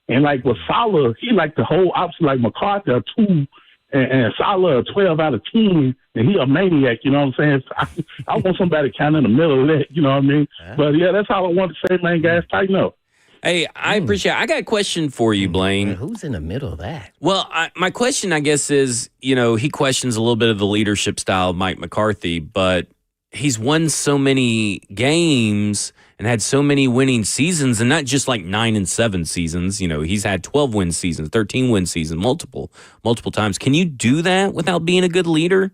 And like with Saleh, he like the whole opposite, like McCarthy, a 2, and Saleh a 12 out of 10, and he a maniac, you know what I'm saying? I want somebody kind of in the middle of that, you know what I mean? Yeah. But yeah, that's all I want to say, man, guys. Tighten up. Hey, I appreciate it. I got a question for you, Blaine. Man, who's in the middle of that? Well, my question, I guess, is, he questions a little bit of the leadership style of Mike McCarthy, but he's won so many games and had so many winning seasons, and not just like 9-7 seasons. He's had 12-win seasons, 13-win seasons, multiple times. Can you do that without being a good leader?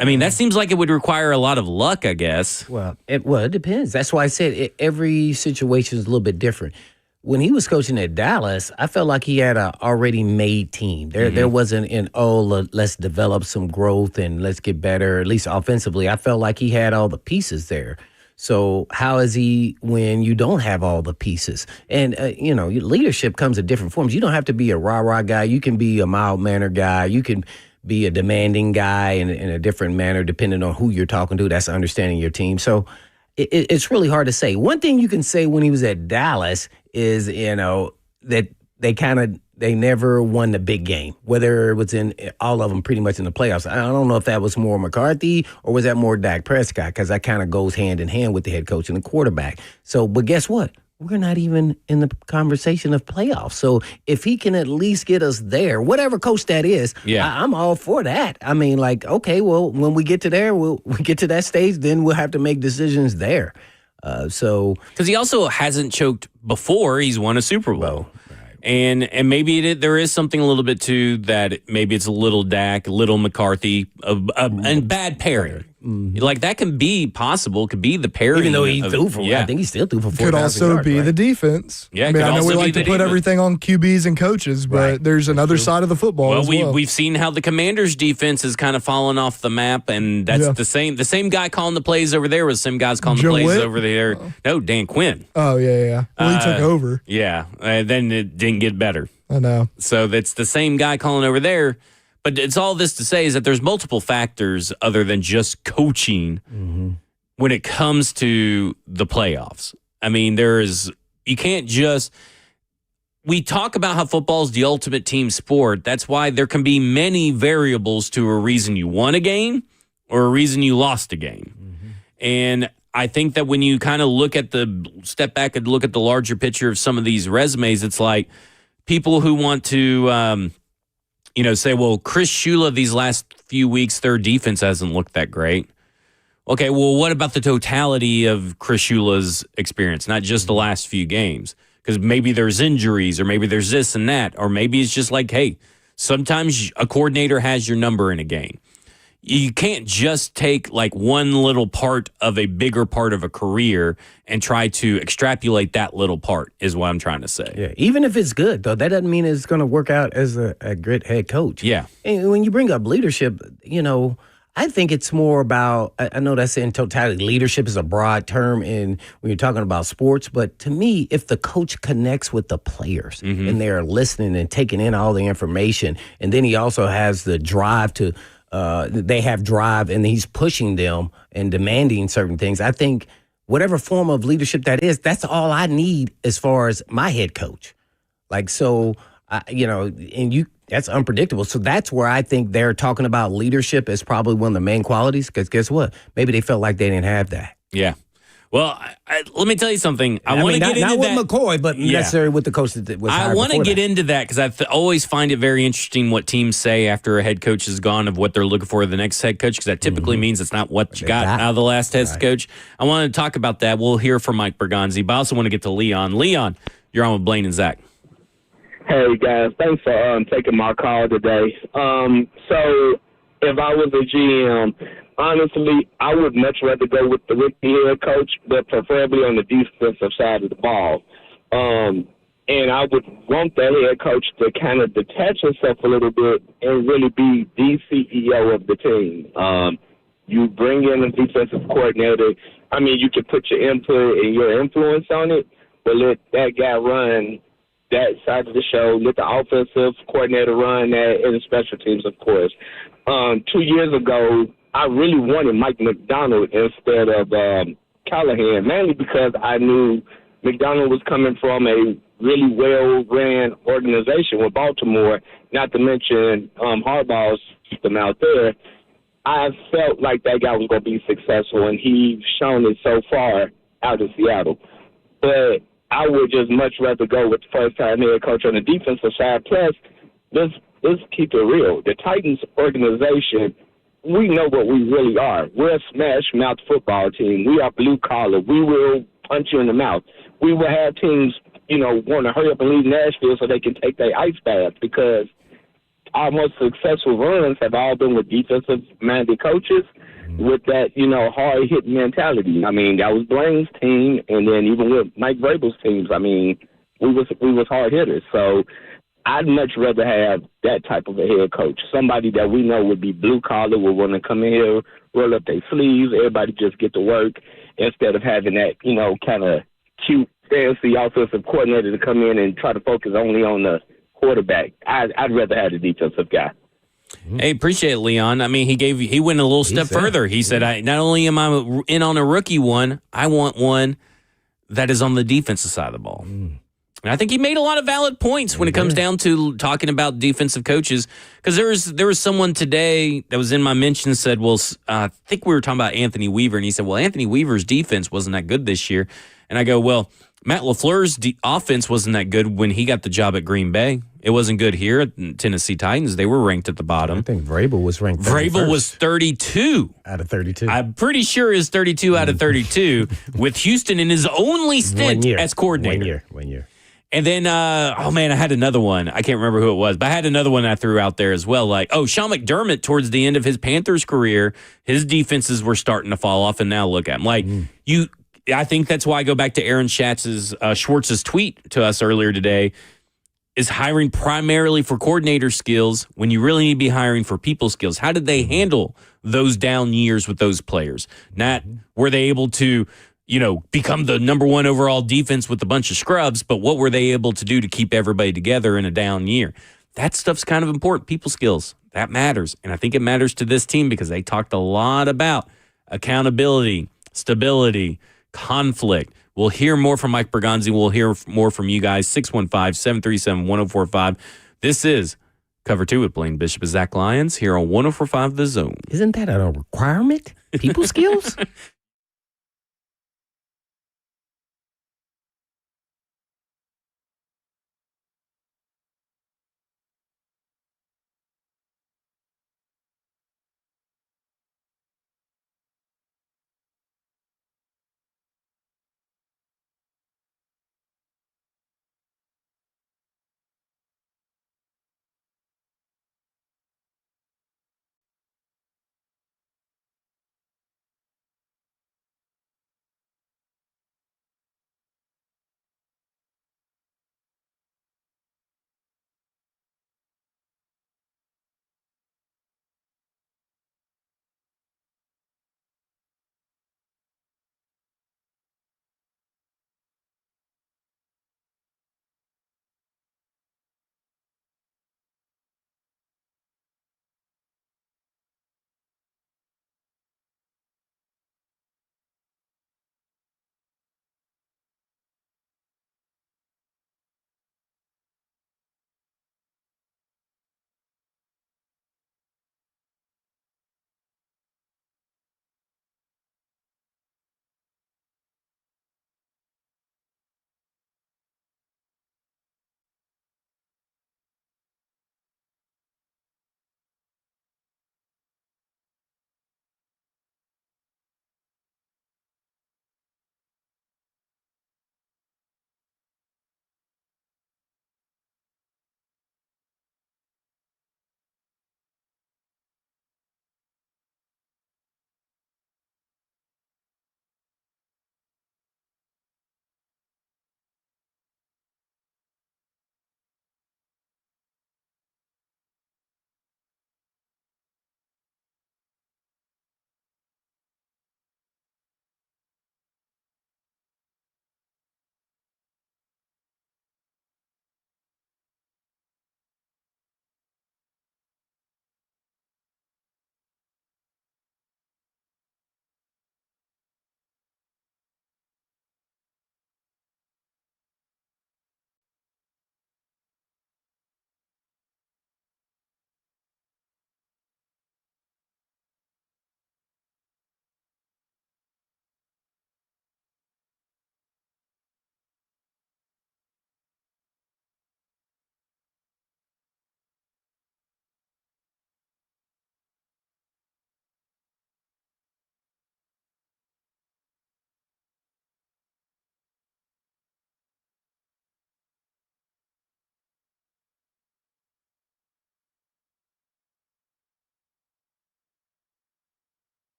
I mean, that seems like it would require a lot of luck, I guess. Well, it depends. That's why I said every situation is a little bit different. When he was coaching at Dallas, I felt like he had a already made team. There wasn't let's develop some growth and let's get better, at least offensively. I felt like he had all the pieces there. So how is he when you don't have all the pieces? And, leadership comes in different forms. You don't have to be a rah-rah guy. You can be a mild-mannered guy. You can be a demanding guy in a different manner depending on who you're talking to. That's understanding your team. So it's really hard to say. One thing you can say when he was at Dallas is, that they never won the big game, whether it was in all of them pretty much in the playoffs. I don't know if that was more McCarthy or was that more Dak Prescott, because that kind of goes hand in hand with the head coach and the quarterback. So, but guess what? We're not even in the conversation of playoffs. So if he can at least get us there, whatever coach that is, I'm all for that. I mean, like, okay, well, when we get to there, we get to that stage, then we'll have to make decisions there. Because he also hasn't choked before. He's won a Super Bowl. And maybe there is something a little bit to that. Maybe it's a little Dak, a little McCarthy, and bad pairing. Mm-hmm. Like that can be possible. Could be the pairing. Even though he threw for, I think he still threw for 4,000 Could also yards, be right? the defense. Yeah, I know we like to put everything on QBs and coaches, but there's another side of the football. Well, we've seen how the Commanders' defense has kind of fallen off the map, and that's the same. The same guy calling the plays over there was the same guys calling the plays over there. No, Dan Quinn. Oh yeah. Well, he took over. Yeah, then it didn't get better. I know. So that's the same guy calling over there. But it's all this to say is that there's multiple factors other than just coaching when it comes to the playoffs. I mean, you can't just – we talk about how football is the ultimate team sport. That's why there can be many variables to a reason you won a game or a reason you lost a game. Mm-hmm. And I think that when you kind of step back and look at the larger picture of some of these resumes, it's like people who want to say, well, Chris Shula, these last few weeks, their defense hasn't looked that great. Okay, well, what about the totality of Chris Shula's experience, not just the last few games? Because maybe there's injuries or maybe there's this and that, or maybe it's just like, hey, sometimes a coordinator has your number in a game. You can't just take like one little part of a bigger part of a career and try to extrapolate that little part is what I'm trying to say. Yeah, even if it's good, though, that doesn't mean it's going to work out as a great head coach. Yeah. And when you bring up leadership, I think it's more about, I know that's in totality. Leadership is a broad term when you're talking about sports, but to me, if the coach connects with the players and they're listening and taking in all the information, and then he also has the drive to they have drive and he's pushing them and demanding certain things. I think whatever form of leadership that is, that's all I need as far as my head coach. Like, so, that's unpredictable. So that's where I think they're talking about leadership as probably one of the main qualities, because guess what? Maybe they felt like they didn't have that. Yeah. Well, let me tell you something. I want to get into not that. with McCoy, but necessarily with the coach that was hired. I want to get into that because I always find it very interesting what teams say after a head coach is gone of what they're looking for the next head coach, because that typically means it's not what you got out of the last head coach. I want to talk about that. We'll hear from Mike Bergonzi, but I also want to get to Leon. Leon, you're on with Blaine and Zach. Hey, guys. Thanks for taking my call today. So if I was a GM, honestly, I would much rather go with the rookie head coach, but preferably on the defensive side of the ball. And I would want that head coach to kind of detach himself a little bit and really be the CEO of the team. You bring in a defensive coordinator. I mean, you can put your input and your influence on it, but let that guy run that side of the show. Let the offensive coordinator run that, and the special teams, of course. 2 years ago, I really wanted Mike McDonald instead of Callahan, mainly because I knew McDonald was coming from a really well-ran organization with Baltimore, not to mention Harbaugh's system out there. I felt like that guy was going to be successful, and he's shown it so far out of Seattle. But I would just much rather go with the first-time head coach on the defensive side. Plus, let's keep it real. The Titans organization, we know what we really are. We're a smash-mouth football team. We are blue-collar. We will punch you in the mouth. We will have teams, want to hurry up and leave Nashville so they can take their ice bath, because our most successful runs have all been with defensive-minded coaches with that, hard-hitting mentality. I mean, that was Blaine's team, and then even with Mike Vrabel's teams, I mean, we was hard hitters. So I'd much rather have that type of a head coach, somebody that we know would be blue-collar, would want to come in here, roll up their sleeves, everybody just get to work, instead of having that, kind of cute, fancy offensive coordinator to come in and try to focus only on the quarterback. I'd rather have the defensive guy. Hey, appreciate it, Leon. I mean, he went a little step further. He said, not only am I in on a rookie one, I want one that is on the defensive side of the ball. And I think he made a lot of valid points when it comes down to talking about defensive coaches. Because there was someone today that was in my mentions said, well, I think we were talking about Anthony Weaver, and he said, well, Anthony Weaver's defense wasn't that good this year. And I go, well, Matt LaFleur's offense wasn't that good when he got the job at Green Bay. It wasn't good here at Tennessee Titans. They were ranked at the bottom. I think Vrabel was ranked 31st. Vrabel was 32. Out of 32. I'm pretty sure is 32 out of 32 with Houston in his only stint as coordinator. 1 year. And then, I had another one. I can't remember who it was, but I had another one I threw out there as well. Like, Sean McDermott, towards the end of his Panthers career, his defenses were starting to fall off, and now look at him. Like, I think that's why I go back to Aaron Schwartz's tweet to us earlier today, is hiring primarily for coordinator skills when you really need to be hiring for people skills. How did they handle those down years with those players? Not were they able to, become the number one overall defense with a bunch of scrubs, but what were they able to do to keep everybody together in a down year? That stuff's kind of important. People skills, that matters. And I think it matters to this team because they talked a lot about accountability, stability, conflict. We'll hear more from Mike Bergonzi. We'll hear more from you guys. 615-737-1045. This is Cover 2 with Blaine Bishop and Zach Lyons here on 1045 The Zone. Isn't that a requirement? People skills?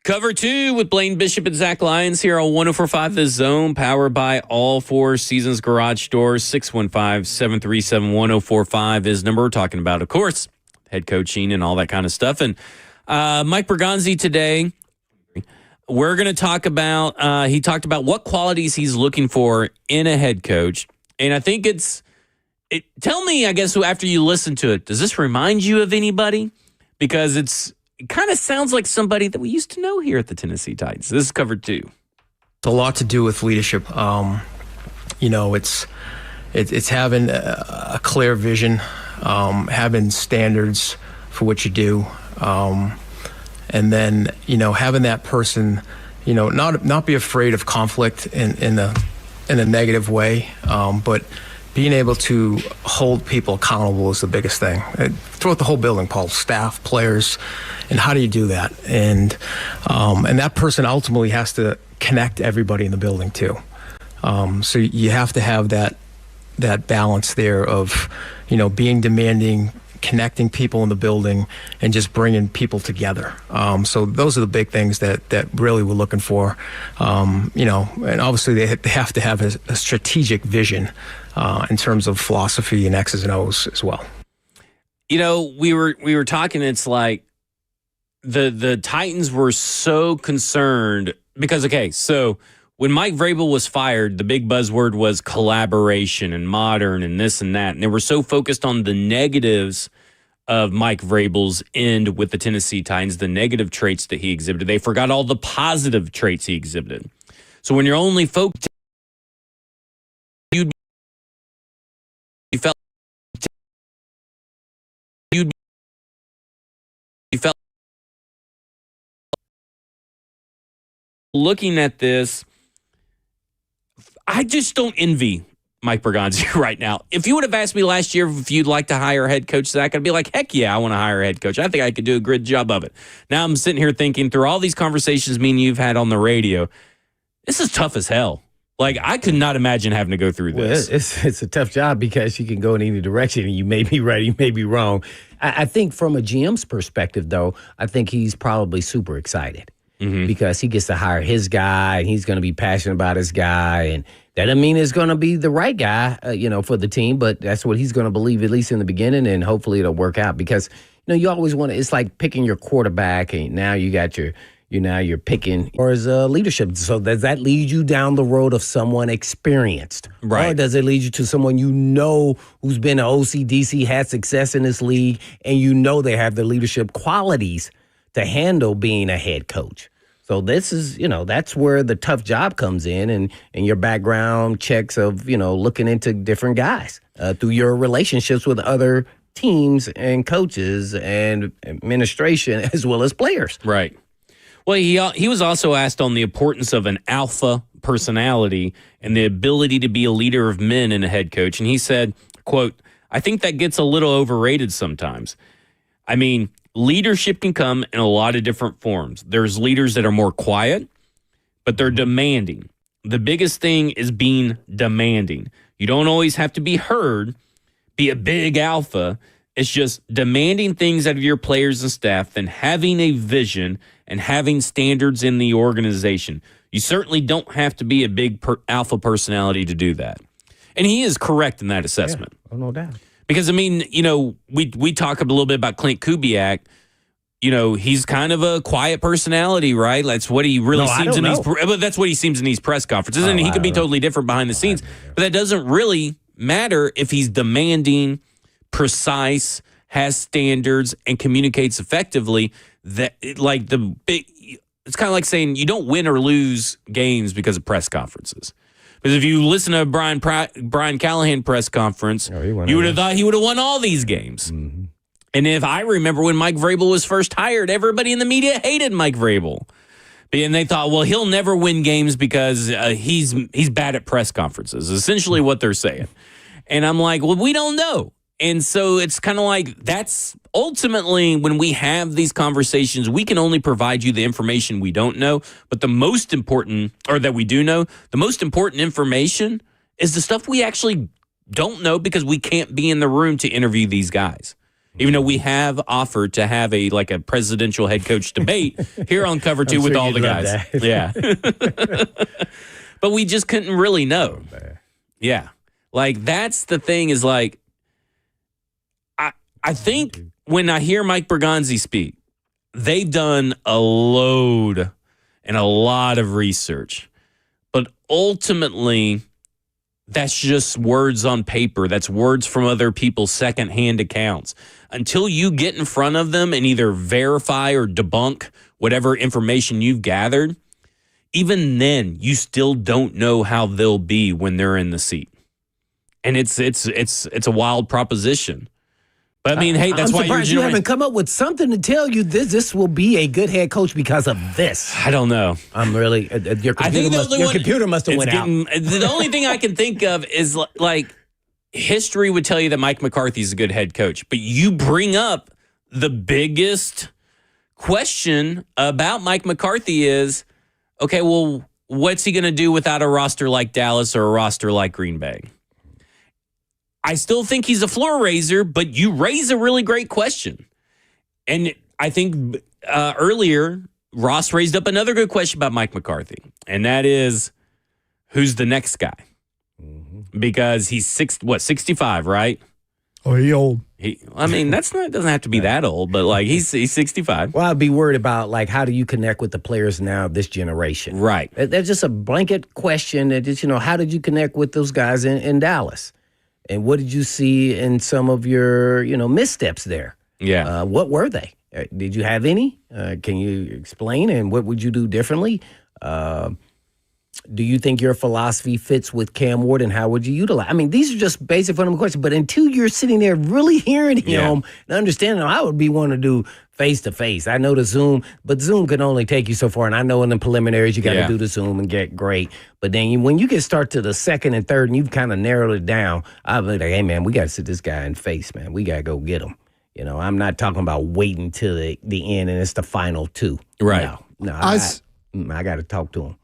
Cover 2 with Blaine Bishop and Zach Lyons here on 104.5 The Zone, powered by All Four Seasons Garage Doors. 615-737-1045 is number we're talking about, of course, head coaching and all that kind of stuff. And Mike Bergonzi today, we're going to talk about, he talked about what qualities he's looking for in a head coach. And I think tell me, I guess, after you listen to it, does this remind you of anybody? Because it kind of sounds like somebody that we used to know here at the Tennessee Titans. This is Cover 2. It's a lot to do with leadership. It's having a clear vision, having standards for what you do, and then having that person, not be afraid of conflict in a negative way, but being able to hold people accountable is the biggest thing. Throughout the whole building, Paul, staff, players, and how do you do that? And that person ultimately has to connect everybody in the building too. So you have to have that balance there of, being demanding, connecting people in the building, and just bringing people together. So those are the big things that really we're looking for. And obviously they have to have a strategic vision in terms of philosophy and X's and O's as well. We were talking, it's like the Titans were so concerned because, so when Mike Vrabel was fired, the big buzzword was collaboration and modern and this and that. And they were so focused on the negatives of Mike Vrabel's end with the Tennessee Titans, the negative traits that he exhibited. They forgot all the positive traits he exhibited. So when you're only focused, you felt looking at this, I just don't envy Mike Bergonzi right now. If you would have asked me last year if you'd like to hire a head coach, Zach, I'd be like, heck yeah, I want to hire a head coach. I think I could do a good job of it. Now I'm sitting here thinking through all these conversations me and you've had on the radio, this is tough as hell. Like, I could not imagine having to go through this. Well, it's a tough job because you can go in any direction and you may be right, you may be wrong. I think from a GM's perspective, though, I think he's probably super excited because he gets to hire his guy and he's going to be passionate about his guy. And that doesn't mean it's going to be the right guy, for the team, but that's what he's going to believe, at least in the beginning, and hopefully it'll work out because, you always want to, it's like picking your quarterback and now you got you're picking or as a leadership. So does that lead you down the road of someone experienced? Right. Or does it lead you to someone who's been an OC, had success in this league, and they have the leadership qualities to handle being a head coach? So this is, that's where the tough job comes in and your background checks of, looking into different guys through your relationships with other teams and coaches and administration as well as players. Right. Well, he was also asked on the importance of an alpha personality and the ability to be a leader of men in a head coach. And he said, quote, I think that gets a little overrated sometimes. I mean, leadership can come in a lot of different forms. There's leaders that are more quiet, but they're demanding. The biggest thing is being demanding. You don't always have to be heard, be a big alpha. It's just demanding things out of your players and staff, then having a vision and having standards in the organization. You certainly don't have to be a big alpha personality to do that. And he is correct in that assessment. Yeah, no doubt. Because, we talk a little bit about Clint Kubiak. He's kind of a quiet personality, right? That's what he really seems in that's what he seems in these press conferences. And he could be totally different behind the scenes. But that doesn't really matter if he's demanding, precise, has standards, and communicates effectively. It's kind of like saying you don't win or lose games because of press conferences. Because if you listen to a Brian Callahan press conference, you would have thought he would have won all these games. Mm-hmm. And if I remember when Mike Vrabel was first hired, everybody in the media hated Mike Vrabel. And they thought, well, he'll never win games because he's bad at press conferences, essentially what they're saying. And I'm like, well, we don't know. And so it's kind of like that's ultimately when we have these conversations, we can only provide you the information we don't know. But the most important, or that we do know, the most important information is the stuff we actually don't know because we can't be in the room to interview these guys. Even though we have offered to have a presidential head coach debate here on Cover 2 with all the guys. Yeah. But we just couldn't really know. Yeah. Like, that's the thing is, like, I think when I hear Mike Bergonzi speak, they've done a load and a lot of research. But ultimately, that's just words on paper. That's words from other people's secondhand accounts. Until you get in front of them and either verify or debunk whatever information you've gathered, even then, you still don't know how they'll be when they're in the seat. And it's a wild proposition. But I mean, hey, that's why you haven't come up with something to tell you this will be a good head coach because of this. I don't know. I'm really your computer must have went out. The only thing I can think of is like history would tell you that Mike McCarthy is a good head coach, but you bring up the biggest question about Mike McCarthy is, okay, well, what's he going to do without a roster like Dallas or a roster like Green Bay? I still think he's a floor raiser, but you raise a really great question. And I think earlier, Ross raised up another good question about Mike McCarthy, and that is, who's the next guy? Mm-hmm. Because he's 65, right? Oh, he old. Doesn't have to be that old, but like he's 65. Well, I'd be worried about like how do you connect with the players now of this generation? Right. That's just a blanket question. That just, how did you connect with those guys in Dallas? And what did you see in some of your, missteps there? Yeah. What were they? Did you have any? Can you explain? And what would you do differently? Do you think your philosophy fits with Cam Ward, and how would you utilize? I mean, these are just basic fundamental questions. But until you're sitting there really hearing him and understanding him, I would be wanting to do face-to-face. I know the Zoom, but Zoom can only take you so far. And I know in the preliminaries you got to do the Zoom and get great. But then when you get start to the second and third and you've kind of narrowed it down, I'll be like, hey, man, we got to sit this guy in face, man. We got to go get him. I'm not talking about waiting till the end and it's the final two. Right. No, I got to talk to him.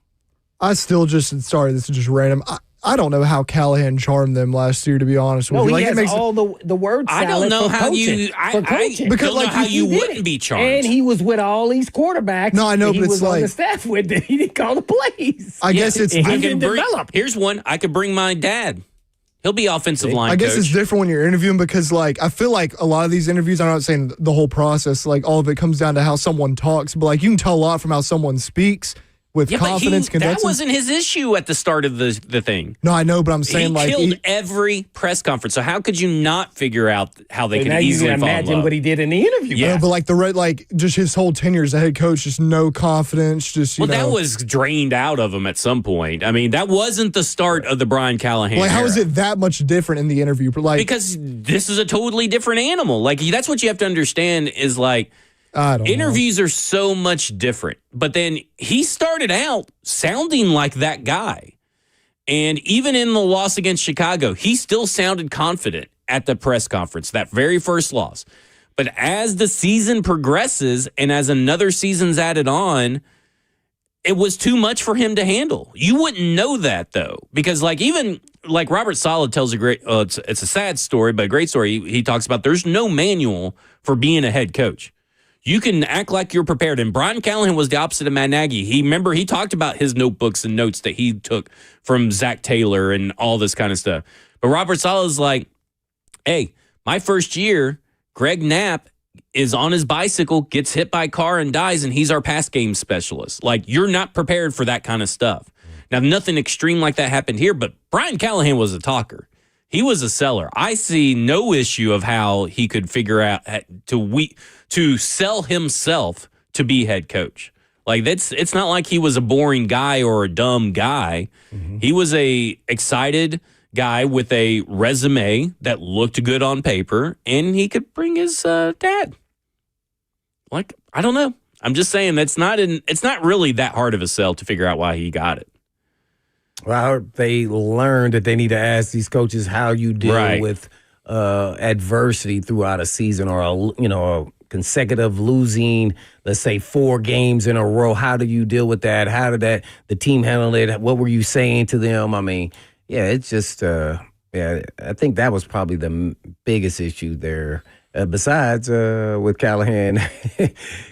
I still this is just random. I don't know how Callahan charmed them last year, to be honest with you. He has all the word salad. I don't know how coaching, because like how you wouldn't be charmed. And he was with all these quarterbacks. No, I know, but it's like he was on the staff with them. He didn't call the plays. I guess it's. He didn't develop. Here's one. I could bring my dad. He'll be offensive line. I guess coach. It's different when you're interviewing because, like, I feel like a lot of these interviews, I'm not saying the whole process, like, all of it comes down to how someone talks, but, like, you can tell a lot from how someone speaks with confidence. That wasn't his issue at the start of the thing. No, I know, but I'm saying, he killed every press conference. So how could you not figure out how they could easily fall in love? Imagine what he did in the interview. Yeah, but like just his whole tenure as a head coach, just no confidence. That was drained out of him at some point. I mean, that wasn't the start of the Brian Callahan. Like, how is it that much different in the interview? Like, because this is a totally different animal. Like, that's what you have to understand is like. Interviews are so much different. But then he started out sounding like that guy. And even in the loss against Chicago, he still sounded confident at the press conference, that very first loss. But as the season progresses and as another season's added on, it was too much for him to handle. You wouldn't know that, though, because even Robert Saleh tells a great, it's a sad story, but a great story. He talks about there's no manual for being a head coach. You can act like you're prepared. And Brian Callahan was the opposite of Matt Nagy. He talked about his notebooks and notes that he took from Zach Taylor and all this kind of stuff. But Robert Saleh is like, hey, my first year, Greg Knapp is on his bicycle, gets hit by a car and dies, and he's our pass game specialist. Like, you're not prepared for that kind of stuff. Now, nothing extreme like that happened here, but Brian Callahan was a talker. He was a seller. I see no issue of how he could figure out to sell himself to be head coach. Like, it's not like he was a boring guy or a dumb guy. Mm-hmm. He was a excited guy with a resume that looked good on paper, and he could bring his dad. Like, I don't know. I'm just saying it's not really that hard of a sell to figure out why he got it. Well, they learned that they need to ask these coaches how you deal with adversity throughout a season or a consecutive losing, let's say 4 games in a row. How do you deal with that? How did the team handle it? What were you saying to them? I mean, it's just I think that was probably the biggest issue there. besides with Callahan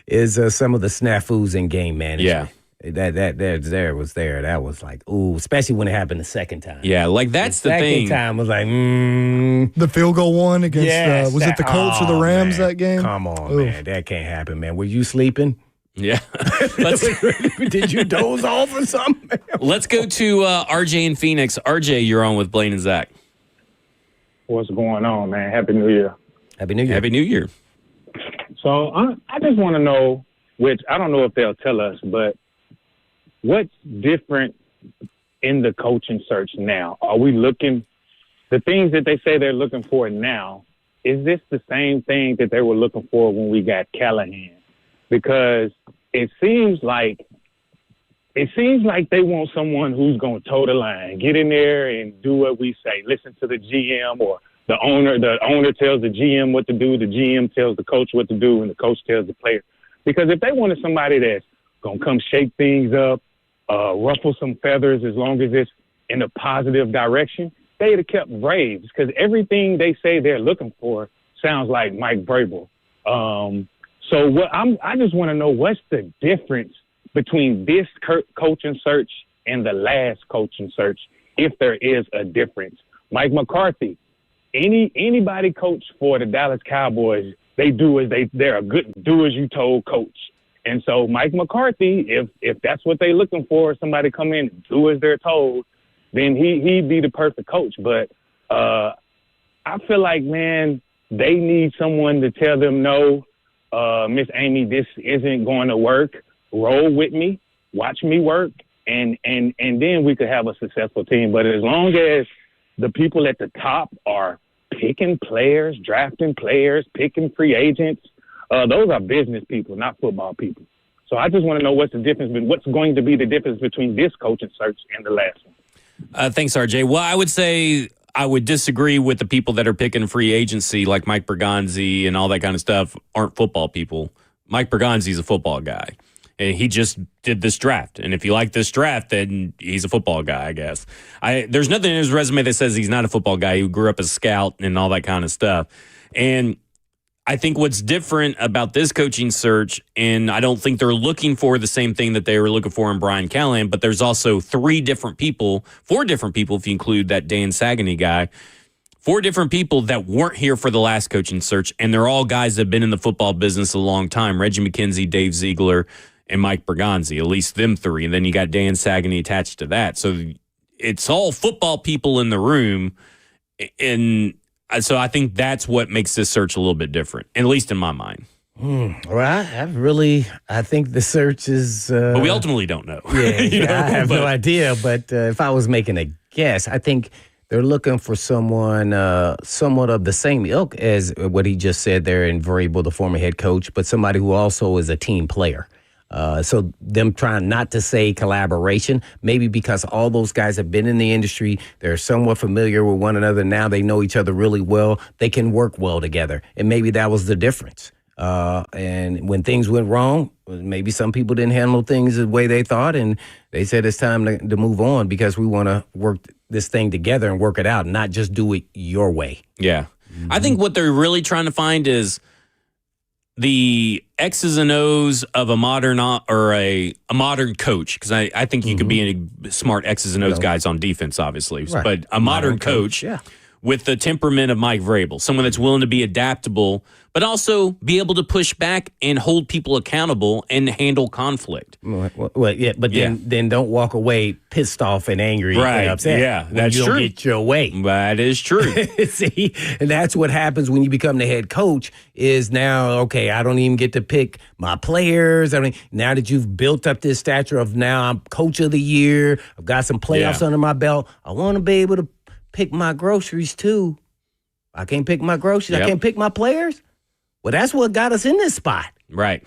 is some of the snafus in game management. Yeah. That was like, ooh, especially when it happened the second time. Yeah, like that's the thing. Second time was like, The field goal one against, yes, was it the Colts or the Rams man. that game? Come on, Oof. man. That can't happen, man. Were you sleeping? Yeah. Did you doze off or something? Let's go to RJ in Phoenix. RJ, you're on with Blaine and Zach. What's going on, man? Happy New Year. Happy New Year. Happy New Year. So I just want to know, which I don't know if they'll tell us, but what's different in the coaching search now? Are we looking, the things that they say they're looking for now, is this the same thing that they were looking for when we got Callahan? Because it seems like they want someone who's going to toe the line, get in there and do what we say, listen to the GM or the owner. The owner tells the GM what to do, the GM tells the coach what to do, and the coach tells the player. Because if they wanted somebody that's going to come shake things up, ruffle some feathers as long as it's in a positive direction, they'd have kept Braves, because everything they say they're looking for sounds like Mike Vrabel. So I just want to know, what's the difference between this coaching search and the last coaching search, if there is a difference? Mike McCarthy, anybody coach for the Dallas Cowboys, they're a good do-as-you-told coach. And so Mike McCarthy, if that's what they're looking for, somebody come in and do as they're told, then he'd be the perfect coach. But I feel like, man, they need someone to tell them, no, Miss Amy, this isn't going to work. Roll with me, watch me work, and then we could have a successful team. But as long as the people at the top are picking players, drafting players, picking free agents, those are business people, not football people. So I just want to know what's going to be the difference between this coaching search and the last one. Thanks, RJ. Well, I would say I would disagree with the people that are picking free agency, like Mike Bergonzi and all that kind of stuff, aren't football people. Mike Bergonzi's a football guy, and he just did this draft. And if you like this draft, then he's a football guy, I guess. There's nothing in his resume that says he's not a football guy. He grew up as a scout and all that kind of stuff. And I think what's different about this coaching search, and I don't think they're looking for the same thing that they were looking for in Brian Callahan, but there's also four different people, if you include that Dan Sagany guy, 4 different people that weren't here for the last coaching search, and they're all guys that have been in the football business a long time. Reggie McKenzie, Dave Ziegler, and Mike Bergonzi, at least them 3. And then you got Dan Sagany attached to that. So it's all football people in the room, and so I think that's what makes this search a little bit different, at least in my mind. Well, I think the search is... but we ultimately don't know. Yeah, I have no idea. But if I was making a guess, I think they're looking for someone somewhat of the same ilk as what he just said there in Vrabel, the former head coach, but somebody who also is a team player. So them trying not to say collaboration, maybe because all those guys have been in the industry, they're somewhat familiar with one another. Now they know each other really well. They can work well together. And maybe that was the difference. And when things went wrong, maybe some people didn't handle things the way they thought. And they said it's time to move on because we want to work this thing together and work it out, not just do it your way. Yeah. Mm-hmm. I think what they're really trying to find is the X's and O's of a modern coach, because I think you could be a smart X's and O's guys on defense, obviously, right. But a modern coach with the temperament of Mike Vrabel, someone that's willing to be adaptable, but also be able to push back and hold people accountable and handle conflict. Well, yeah, but then don't walk away pissed off and angry and upset. Yeah, that's true. Don't get your way. That is true. See, and that's what happens when you become the head coach. Is now okay? I don't even get to pick my players. I mean, now that you've built up this stature of now I'm coach of the year, I've got some playoffs under my belt. I want to be able to pick my groceries too. I can't pick my groceries. I can't pick my players. Well, that's what got us in this spot. Right.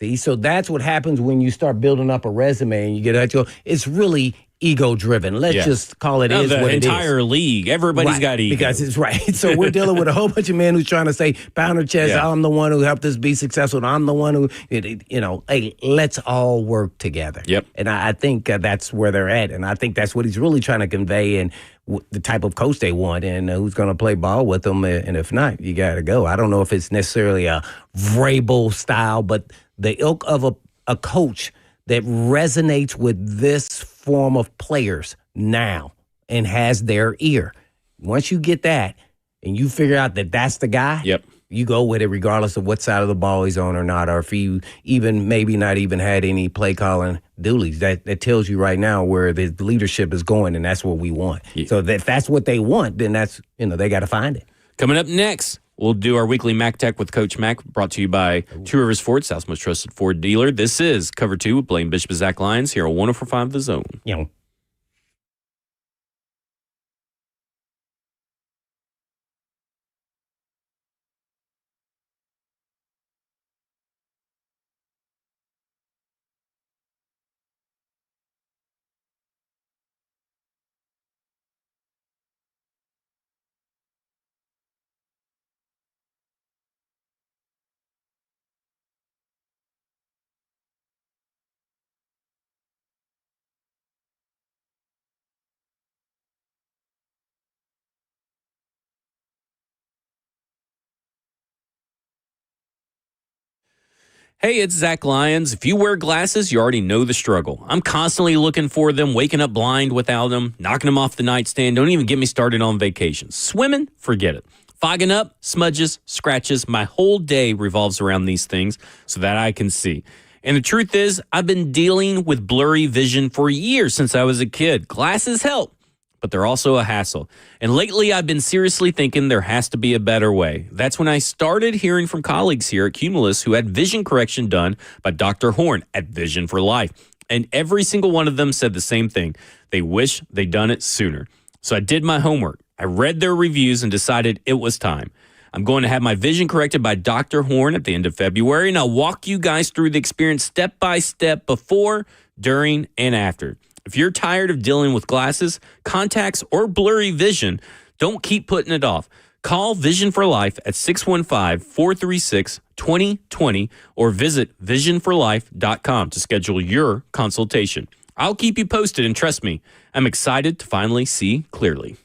See, so that's what happens when you start building up a resume and you get at it's really ego-driven. Let's just call it is the what it is. entire league, everybody's Right, got ego. because it's right. So we're dealing with a whole bunch of men who's trying to say, pound their chest, Yeah. I'm the one who helped us be successful, and I'm the one who, hey, let's all work together. Yep. And I think that's where they're at, and I think that's what he's really trying to convey, and the type of coach they want, and who's going to play ball with them, and if not, you got to go. I don't know if it's necessarily a Vrabel style, but the ilk of a coach that resonates with this form of players now and has their ear. Once you get that and you figure out that that's the guy, Yep. you go with it regardless of what side of the ball he's on or not, or if he even maybe not even had any play calling duties. That tells you right now where the leadership is going, and that's what we want. Yeah. So if that's what they want, then that's, they got to find it. Coming up next, we'll do our weekly Mac Tech with Coach Mac, brought to you by Two Rivers Ford, South's most trusted Ford dealer. This is Cover 2 with Blaine Bishop and Zach Lyons here on 104.5 The Zone. Hey, it's Zach Lyons. If you wear glasses, you already know the struggle. I'm constantly looking for them, waking up blind without them, knocking them off the nightstand. Don't even get me started on vacations. Swimming, forget it. Fogging up, smudges, scratches. My whole day revolves around these things so that I can see. And the truth is, I've been dealing with blurry vision for years since I was a kid. Glasses help, but they're also a hassle. And lately, I've been seriously thinking there has to be a better way. That's when I started hearing from colleagues here at Cumulus who had vision correction done by Dr. Horn at Vision for Life. And every single one of them said the same thing. They wish they'd done it sooner. So I did my homework. I read their reviews and decided it was time. I'm going to have my vision corrected by Dr. Horn at the end of February, and I'll walk you guys through the experience step by step before, during, and after. If you're tired of dealing with glasses, contacts, or blurry vision, don't keep putting it off. Call Vision for Life at 615-436-2020 or visit visionforlife.com to schedule your consultation. I'll keep you posted, and trust me, I'm excited to finally see clearly.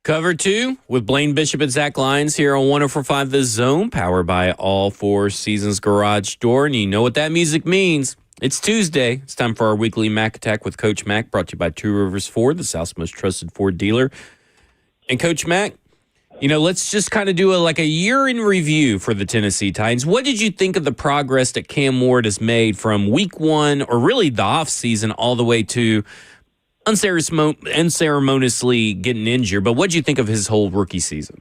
Cover 2 with Blaine Bishop and Zach Lyons here on 104.5 The Zone, powered by All Four Seasons Garage Door. And you know what that music means. It's Tuesday. It's time for our weekly Mac Attack with Coach Mac, brought to you by Two Rivers Ford, the South's most trusted Ford dealer. And Coach Mac, let's just kind of do a year in review for the Tennessee Titans. What did you think of the progress that Cam Ward has made from week 1, or really the offseason, all the way to unceremoniously getting injured? But what did you think of his whole rookie season?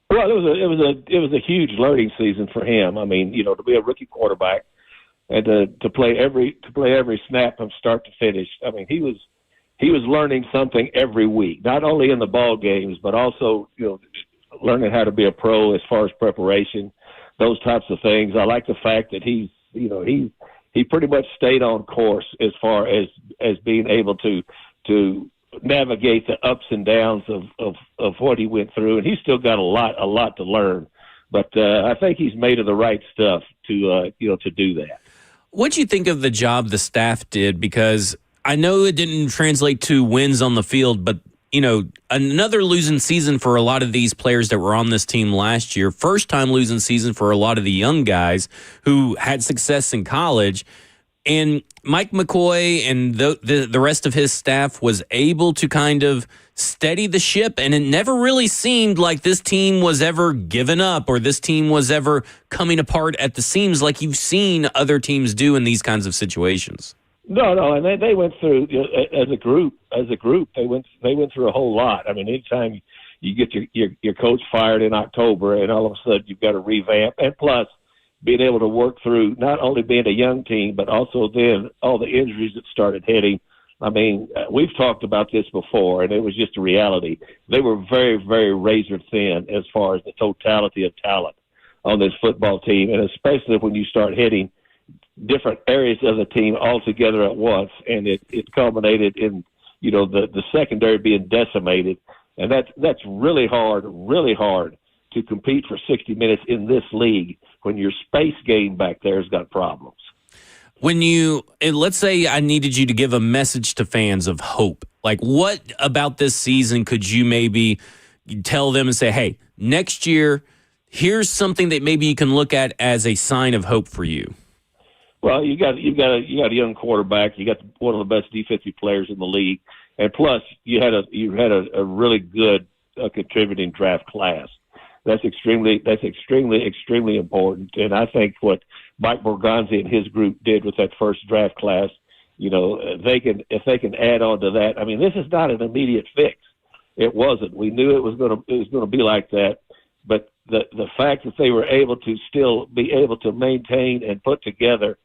Well, it was a huge learning season for him. I mean, to be a rookie quarterback and to play every snap from start to finish. I mean, he was learning something every week, not only in the ball games, but also learning how to be a pro as far as preparation, those types of things. I like the fact that he pretty much stayed on course as far as being able to navigate the ups and downs of what he went through, and he's still got a lot to learn. But I think he's made of the right stuff to do that. What do you think of the job the staff did? Because I know it didn't translate to wins on the field, but another losing season for a lot of these players that were on this team last year. First time losing season for a lot of the young guys who had success in college. And Mike McCoy and the rest of his staff was able to kind of steady the ship, and it never really seemed like this team was ever given up or this team was ever coming apart at the seams like you've seen other teams do in these kinds of situations. No, and they went through as a group. They went through a whole lot. I mean, anytime you get your coach fired in October, and all of a sudden you've got to revamp, and plus being able to work through not only being a young team, but also then all the injuries that started hitting. I mean, we've talked about this before, and it was just a reality. They were very, very razor thin as far as the totality of talent on this football team, and especially when you start hitting different areas of the team all together at once, and it culminated in the secondary being decimated, and that's really hard to compete for 60 minutes in this league when your space game back there has got problems. Let's say I needed you to give a message to fans of hope, like what about this season could you maybe tell them and say, hey, next year, here's something that maybe you can look at as a sign of hope for you? Well, you got a young quarterback. You got one of the best defensive players in the league, and plus you had a really good contributing draft class. That's extremely important. And I think what Mike Borgonzi and his group did with that first draft class, if they can add on to that. I mean, this is not an immediate fix. It wasn't. We knew it was going to be like that, but the fact that they were able to still be able to maintain and put together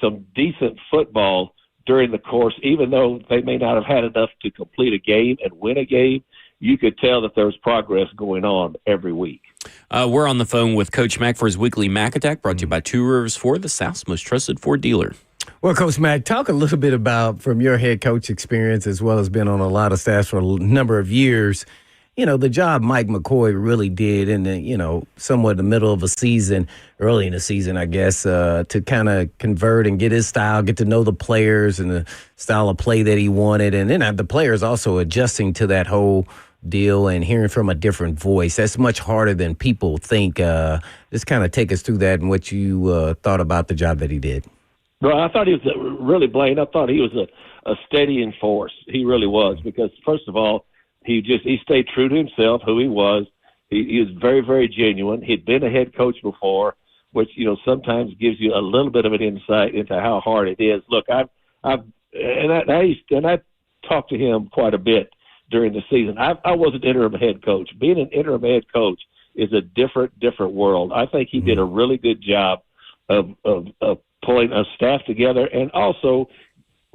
some decent football during the course, even though they may not have had enough to complete a game and win a game, you could tell that there was progress going on every week. We're on the phone with Coach Mac for his weekly Mac Attack, brought to you by Two Rivers Ford, the South's most trusted Ford dealer. Well, Coach Mac, talk a little bit about, from your head coach experience, as well as been on a lot of staffs for a number of years, the job Mike McCoy really did in the, somewhat the middle of a season, early in the season, I guess, to kind of convert and get his style, get to know the players and the style of play that he wanted. And then the players also adjusting to that whole deal and hearing from a different voice. That's much harder than people think. Just kind of take us through that and what you thought about the job that he did. Well, I thought he was really, Blaine, I thought he was a steadying force. He really was, because first of all, he stayed true to himself, who he was. He was very, very genuine. He'd been a head coach before, which, sometimes gives you a little bit of an insight into how hard it is. Look, I talked to him quite a bit during the season. I was an interim head coach. Being an interim head coach is a different world. I think he did a really good job of pulling a staff together and also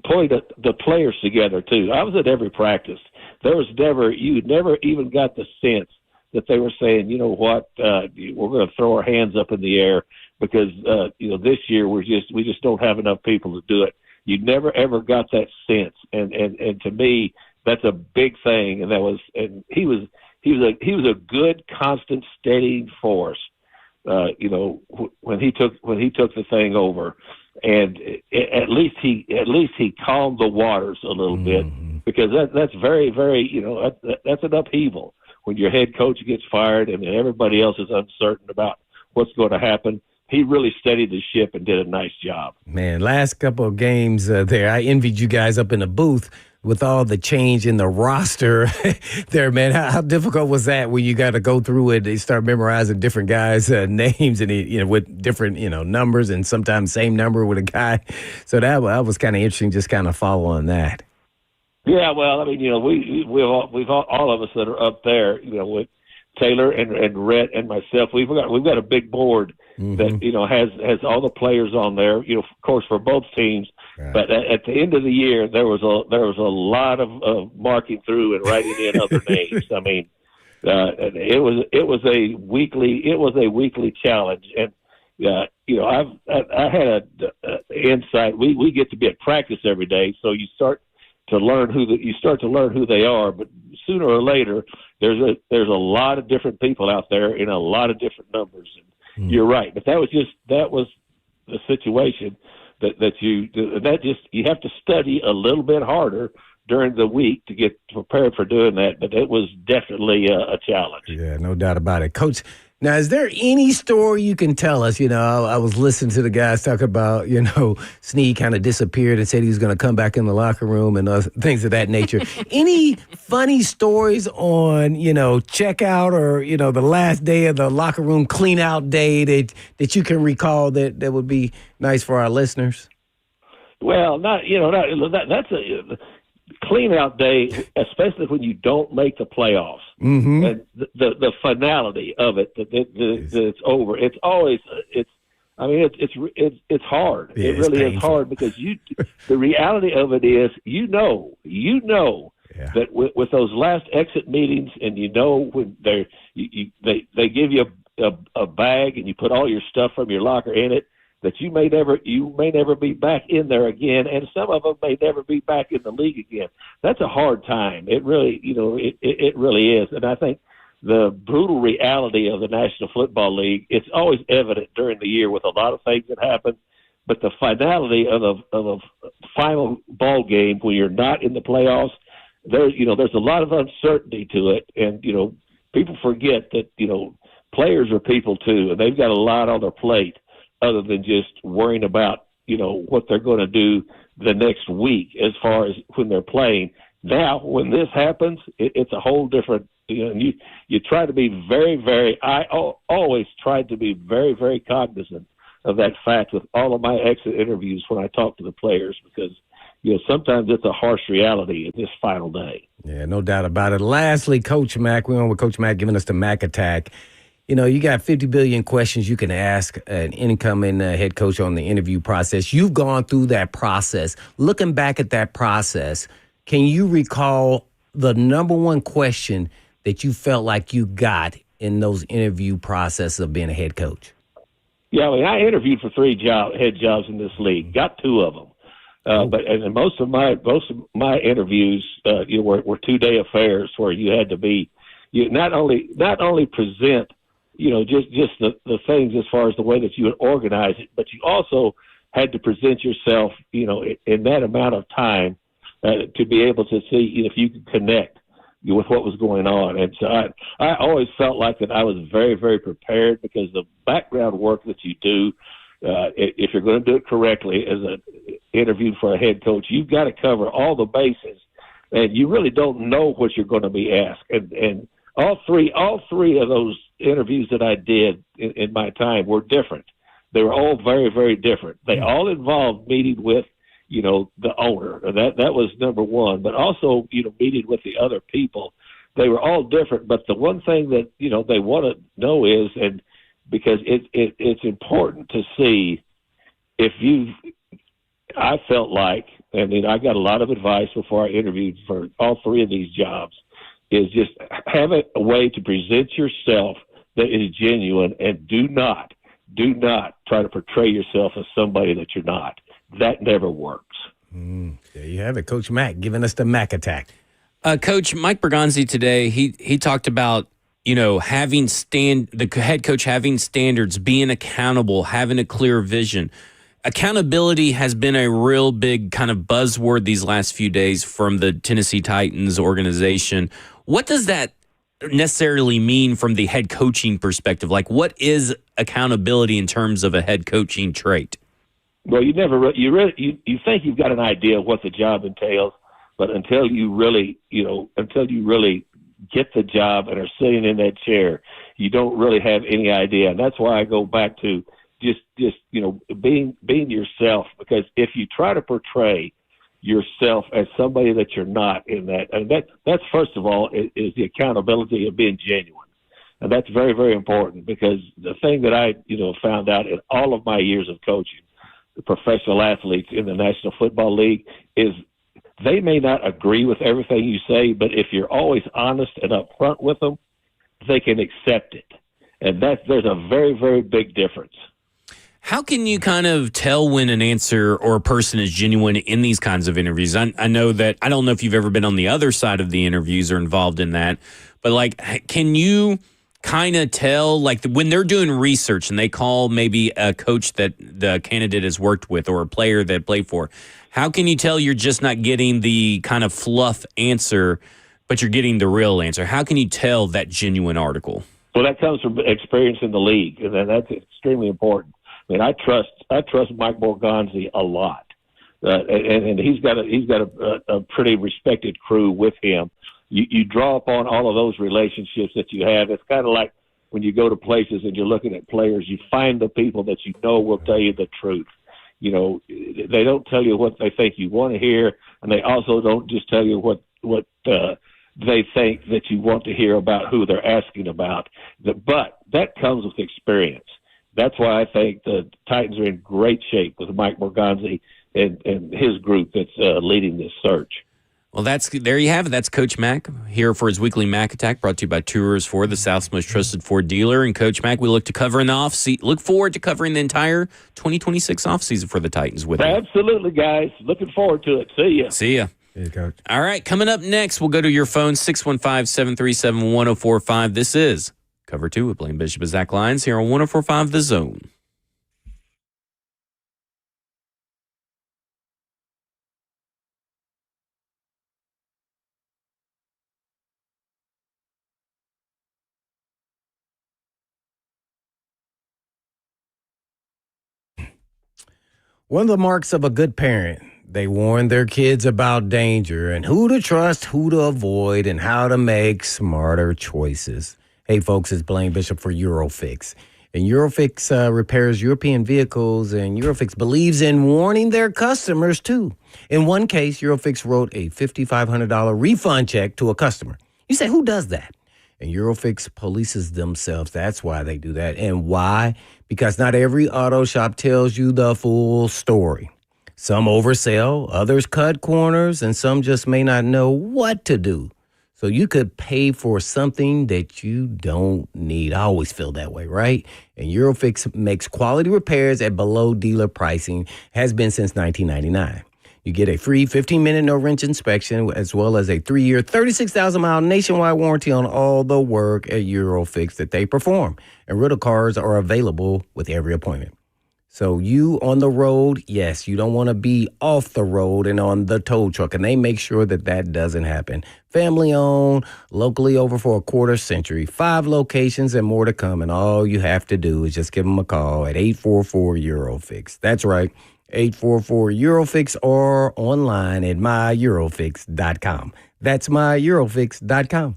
pulling the players together too. I was at every practice. You never even got the sense that they were saying, you know what, we're going to throw our hands up in the air because this year we just don't have enough people to do it. You never ever got that sense, and to me that's a big thing. And he was a good, constant, steadying force. When he took the thing over, and at least he calmed the waters a little bit. because that's very, very, that's an upheaval when your head coach gets fired and everybody else is uncertain about what's going to happen. He really steadied the ship and did a nice job. Man, last couple of games there, I envied you guys up in the booth with all the change in the roster there, man. How difficult was that when you got to go through it and start memorizing different guys' names and, with different, numbers and sometimes same number with a guy. So that was kind of interesting, just kind of following that. Yeah, well, I mean, we've all of us that are up there, with Taylor and Rhett and myself, we've got a big board that has all the players on there. Of course, for both teams. Right. But at the end of the year, there was a lot of marking through and writing in other names. I mean, it was a weekly challenge, and I had a insight. We get to be at practice every day, so you start to learn who they are. But sooner or later, there's a lot of different people out there in a lot of different numbers. And you're right, but that was the situation. You have to study a little bit harder during the week to get prepared for doing that, but it was definitely a challenge. Yeah, no doubt about it. Coach, now, is there any story you can tell us? I was listening to the guys talk about, Snead kind of disappeared and said he was going to come back in the locker room and things of that nature. Any funny stories on, checkout or, the last day of the locker room clean out day that you can recall that would be nice for our listeners? Well, that's a clean out day, especially when you don't make the playoffs. Mm-hmm. And the finality of it, that it's over. It's always it's hard. Yeah, it really is hard because the reality of it is that with those last exit meetings, and when they give you a bag and you put all your stuff from your locker in it, that you may never be back in there again, and some of them may never be back in the league again. That's a hard time. It really, it really is. And I think the brutal reality of the National Football League, it's always evident during the year with a lot of things that happen, but the finality of a final ball game when you're not in the playoffs, there's a lot of uncertainty to it, and people forget that players are people too, and they've got a lot on their plate, other than just worrying about, what they're going to do the next week as far as when they're playing. Now, when this happens, it's a whole different, you try to be very, very, I always tried to be very, very cognizant of that fact with all of my exit interviews when I talk to the players, because, sometimes it's a harsh reality in this final day. Yeah, no doubt about it. Lastly, Coach Mack, we're on with Coach Mack giving us the Mack Attack. You got 50 billion questions you can ask an incoming head coach on the interview process. You've gone through that process. Looking back at that process, can you recall the number one question that you felt like you got in those interview processes of being a head coach? Yeah, I interviewed for 3 head jobs in this league, got 2 of them. But most of my interviews, were 2-day affairs where you had to be, not only present, just the things as far as the way that you would organize it, but you also had to present yourself, in that amount of time to be able to see if you could connect with what was going on. And so I always felt like that I was very, very prepared, because the background work that you do, if you're going to do it correctly as an interview for a head coach, you've got to cover all the bases, and you really don't know what you're going to be asked. And all three of those interviews that I did in my time were different. They were all very, very different. They all involved meeting with, the owner. That was number one, but also, meeting with the other people. They were all different, but the one thing that, they want to know is, and because it's important to see if I felt like, and I got a lot of advice before I interviewed for all 3 of these jobs, is just have a way to present yourself that is genuine, and do not try to portray yourself as somebody that you're not. That never works. There you have it. Coach Mack giving us the Mack Attack. Coach Mike Bergonzi today, he talked about, the head coach having standards, being accountable, having a clear vision. accountability has been a real big kind of buzzword these last few days from the Tennessee Titans organization. What does that necessarily mean from the head coaching perspective? Like, what is accountability in terms of a head coaching trait? Well, you think you've got an idea of what the job entails, but until you really get the job and are sitting in that chair, you don't really have any idea. And that's why I go back to just being yourself, because if you try to portray yourself as somebody that you're not in that, and that's first of all is the accountability of being genuine. And that's very, very important, because the thing that I found out in all of my years of coaching the professional athletes in the National Football League is they may not agree with everything you say, but if you're always honest and upfront with them, they can accept it. And there's a very, very big difference. How can you kind of tell when an answer or a person is genuine in these kinds of interviews? I know that, I don't know if you've ever been on the other side of the interviews or involved in that, but like, can you kind of tell, like, when they're doing research and they call maybe a coach that the candidate has worked with or a player that played for, how can you tell you're just not getting the kind of fluff answer, but you're getting the real answer? How can you tell that genuine article? Well, that comes from experience in the league, and that's extremely important. I mean, I trust Mike Borgonzi a lot, and he's got a pretty respected crew with him. You draw upon all of those relationships that you have. It's kind of like when you go to places and you're looking at players, you find the people that you know will tell you the truth. They don't tell you what they think you want to hear, and they also don't just tell you what they think that you want to hear about who they're asking about. But that comes with experience. That's why I think the Titans are in great shape with Mike Borgonzi and his group that's leading this search. Well, there you have it. That's Coach Mack here for his weekly Mack Attack, brought to you by Tours Ford, the South's most trusted Ford dealer. And Coach Mack, we look forward to covering the entire 2026 offseason for the Titans with you. Absolutely, guys. Looking forward to it. See ya. See ya. Hey, Coach. All right, coming up next, we'll go to your phone, 615-737-1045. This is Cover 2 with Blaine Bishop and Zach Lyons here on 1045 The Zone. One of the marks of a good parent, they warn their kids about danger and who to trust, who to avoid, and how to make smarter choices. Hey, folks, it's Blaine Bishop for Eurofix. And Eurofix repairs European vehicles, and Eurofix believes in warning their customers, too. In one case, Eurofix wrote a $5,500 refund check to a customer. You say, who does that? And Eurofix polices themselves. That's why they do that. And why? Because not every auto shop tells you the full story. Some oversell, others cut corners, and some just may not know what to do. So you could pay for something that you don't need. I always feel that way, right? And Eurofix makes quality repairs at below dealer pricing, has been since 1999. You get a free 15-minute no-wrench inspection, as well as a 3-year, 36,000-mile nationwide warranty on all the work at Eurofix that they perform. And rental cars are available with every appointment. So you on the road, yes, you don't want to be off the road and on the tow truck, and they make sure that that doesn't happen. Family-owned, locally over for a quarter century, 5 locations and more to come, and all you have to do is just give them a call at 844-EUROFIX. That's right. 844-EUROFIX or online at myEurofix.com. That's myEurofix.com.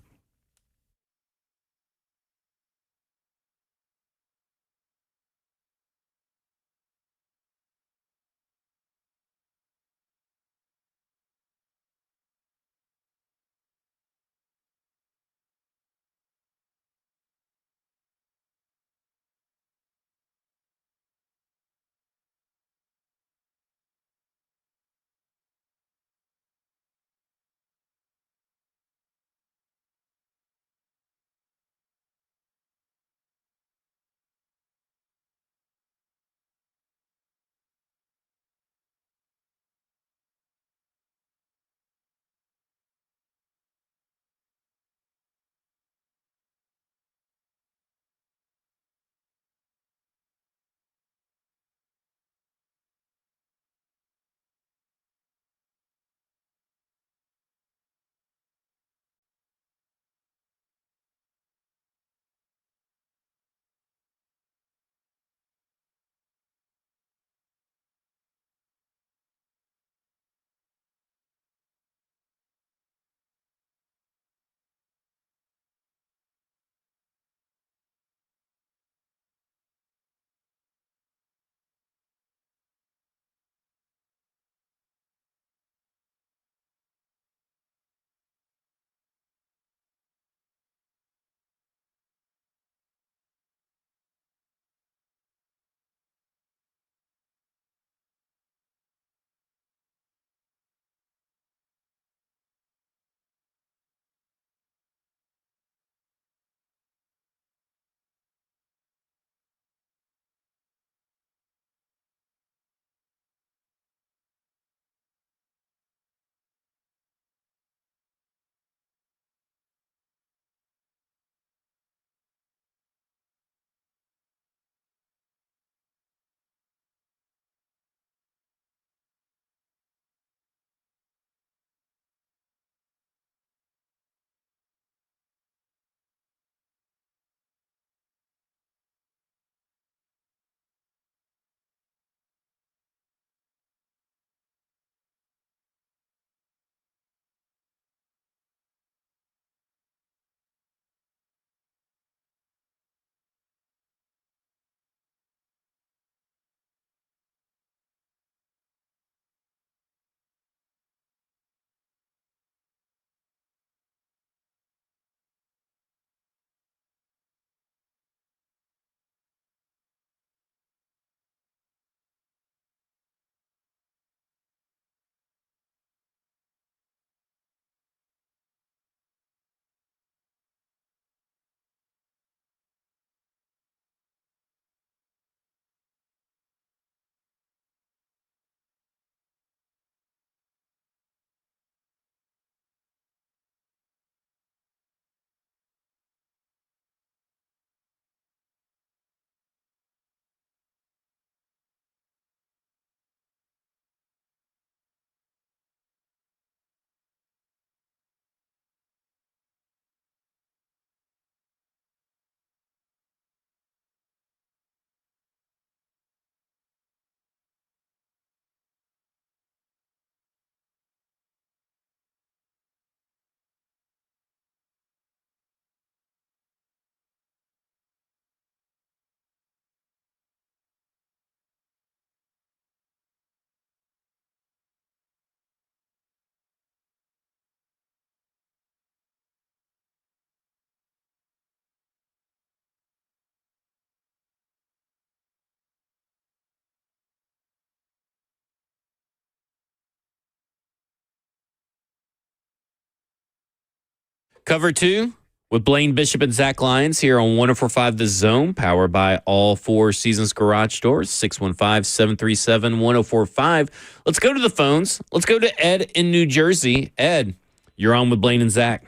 Cover 2 with Blaine Bishop and Zach Lyons here on 104.5 The Zone, powered by All Four Seasons Garage Doors, 615-737-1045. Let's go to the phones. Let's go to Ed in New Jersey. Ed, you're on with Blaine and Zach.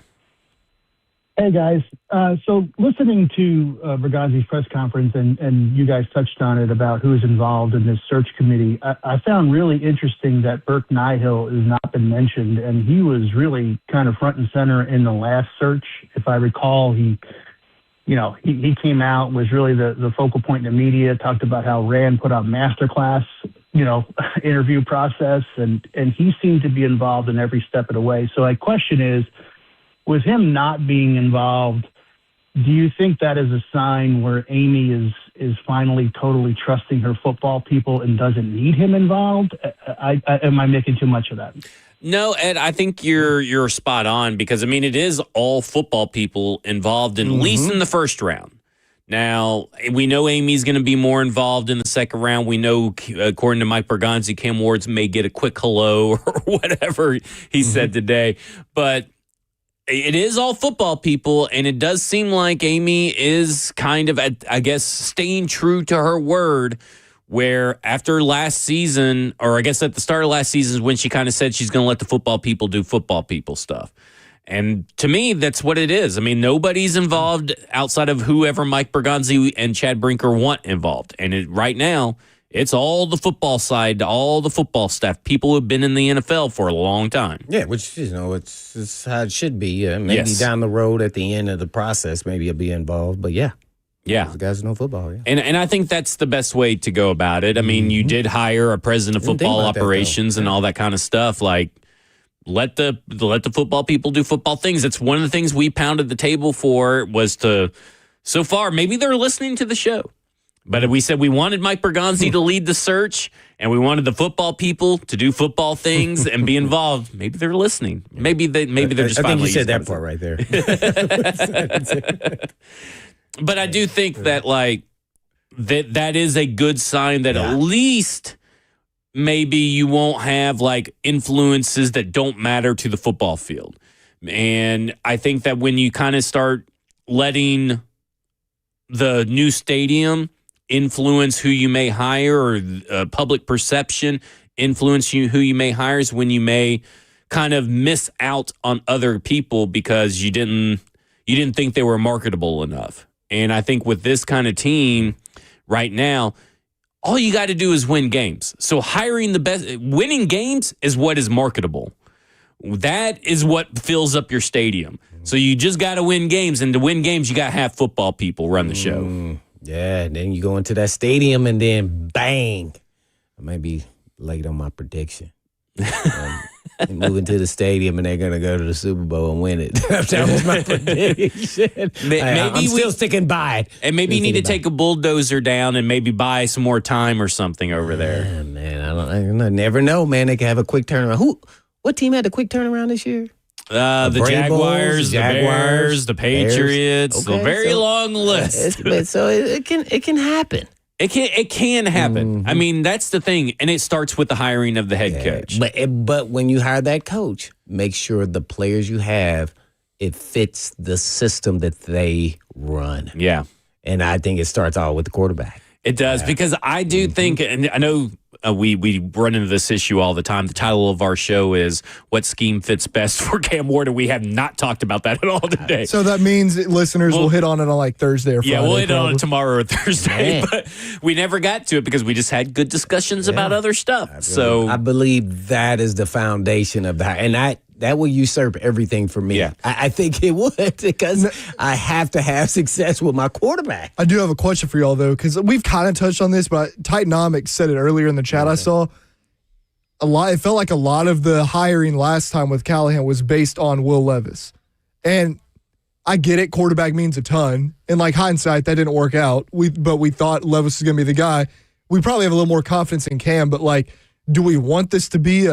Hey, guys. So listening to Bergonzi's press conference, and you guys touched on it about who is involved in this search committee, I found really interesting that Burke Nihill has not been mentioned, and he was really kind of front and center in the last search. If I recall, he came out, was really the focal point in the media, talked about how Rand put out masterclass, interview process, and he seemed to be involved in every step of the way. So my question is, with him not being involved, do you think that is a sign where Amy is finally totally trusting her football people and doesn't need him involved? Am I making too much of that? No, Ed, I think you're spot on because, it is all football people involved, at least in the first round. Now, we know Amy's going to be more involved in the second round. We know, according to Mike Bergonzi, Cam Ward's may get a quick hello or whatever he said today. But it is all football people, and it does seem like Amy is kind of, I guess, staying true to her word, where after last season, or I guess at the start of last season, is when she kind of said she's going to let the football people do football people stuff. And to me, that's what it is. Nobody's involved outside of whoever Mike Bergonzi and Chad Brinker want involved. And right now, it's all the football side, all the football staff, people who have been in the NFL for a long time. Yeah, which, it's how it should be. Maybe down the road at the end of the process, maybe you'll be involved. But yeah. The guys know football, yeah. And I think that's the best way to go about it. You did hire a president of football operations and all that kind of stuff. Like, let the football people do football things. It's one of the things we pounded the table for was to, so far, maybe they're listening to the show. But we said we wanted Mike Bergonzi to lead the search, and we wanted the football people to do football things and be involved. Maybe they're listening. Maybe they're just. I think you said that part right there. But I do think that that is a good sign that at least maybe you won't have influences that don't matter to the football field. And I think that when you kind of start letting the new stadium influence who you may hire, or public perception influence who you may hire, is when you may kind of miss out on other people because you didn't think they were marketable enough. And I think with this kind of team right now, all you got to do is win games. So hiring the best, winning games is what is marketable. That is what fills up your stadium. So you just got to win games, and to win games, you got to have football people run the show. Yeah, then you go into that stadium, and then bang. I might be late on my prediction. Move into the stadium, and they're going to go to the Super Bowl and win it. That was my prediction. I'm still sticking by it. And maybe you need to take a bulldozer down and maybe buy some more time or something over there. Yeah, man, I never know, man. They can have a quick turnaround. What team had a quick turnaround this year? The Jaguars, the Bears, the Patriots. Okay, a very long list. So it can happen. It can happen. That's the thing, and it starts with the hiring of the head coach. But when you hire that coach, make sure the players you have, it fits the system that they run. Yeah, and I think it starts all with the quarterback. It does, because I do think, and I know we run into this issue all the time. The title of our show is "What Scheme Fits Best for Cam Ward," and we have not talked about that at all today. So that means listeners will hit on it on Thursday or Friday. Yeah, we'll hit on it tomorrow or Thursday, but we never got to it because we just had good discussions about other stuff. I believe that is the foundation of that, and that will usurp everything for me. Yeah. I think it would, because I have to have success with my quarterback. I do have a question for y'all, though, because we've kind of touched on this, but Titanomics said it earlier in the chat I saw. It felt like a lot of the hiring last time with Callahan was based on Will Levis. And I get it, quarterback means a ton. And hindsight, that didn't work out. But we thought Levis was going to be the guy. We probably have a little more confidence in Cam, but do we want this to be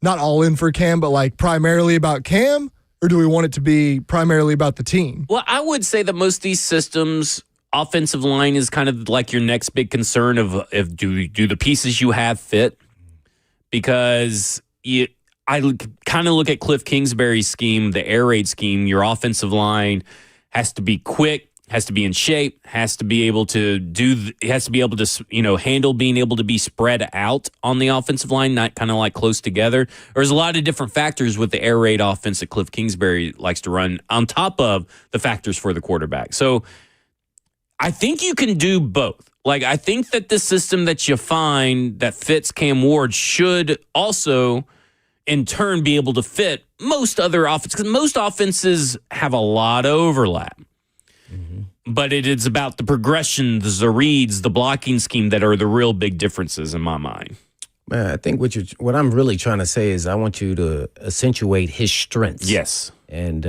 not all in for Cam, but primarily about Cam? Or do we want it to be primarily about the team? Well, I would say that most of these systems, offensive line is kind of your next big concern of do the pieces you have fit? Because I kind of look at Cliff Kingsbury's scheme, the air raid scheme. Your offensive line has to be quick, has to be in shape, has to be able to handle being able to be spread out on the offensive line, not kind of like close together. There's a lot of different factors with the air raid offense that Cliff Kingsbury likes to run on top of the factors for the quarterback. So I think you can do both. Like, I think that the system that you find that fits Cam Ward should also in turn be able to fit most other offenses, because most offenses have a lot of overlap. But it is about the progression, the reads, the blocking scheme that are the real big differences in my mind. I think what I'm really trying to say is I want you to accentuate his strengths. Yes. And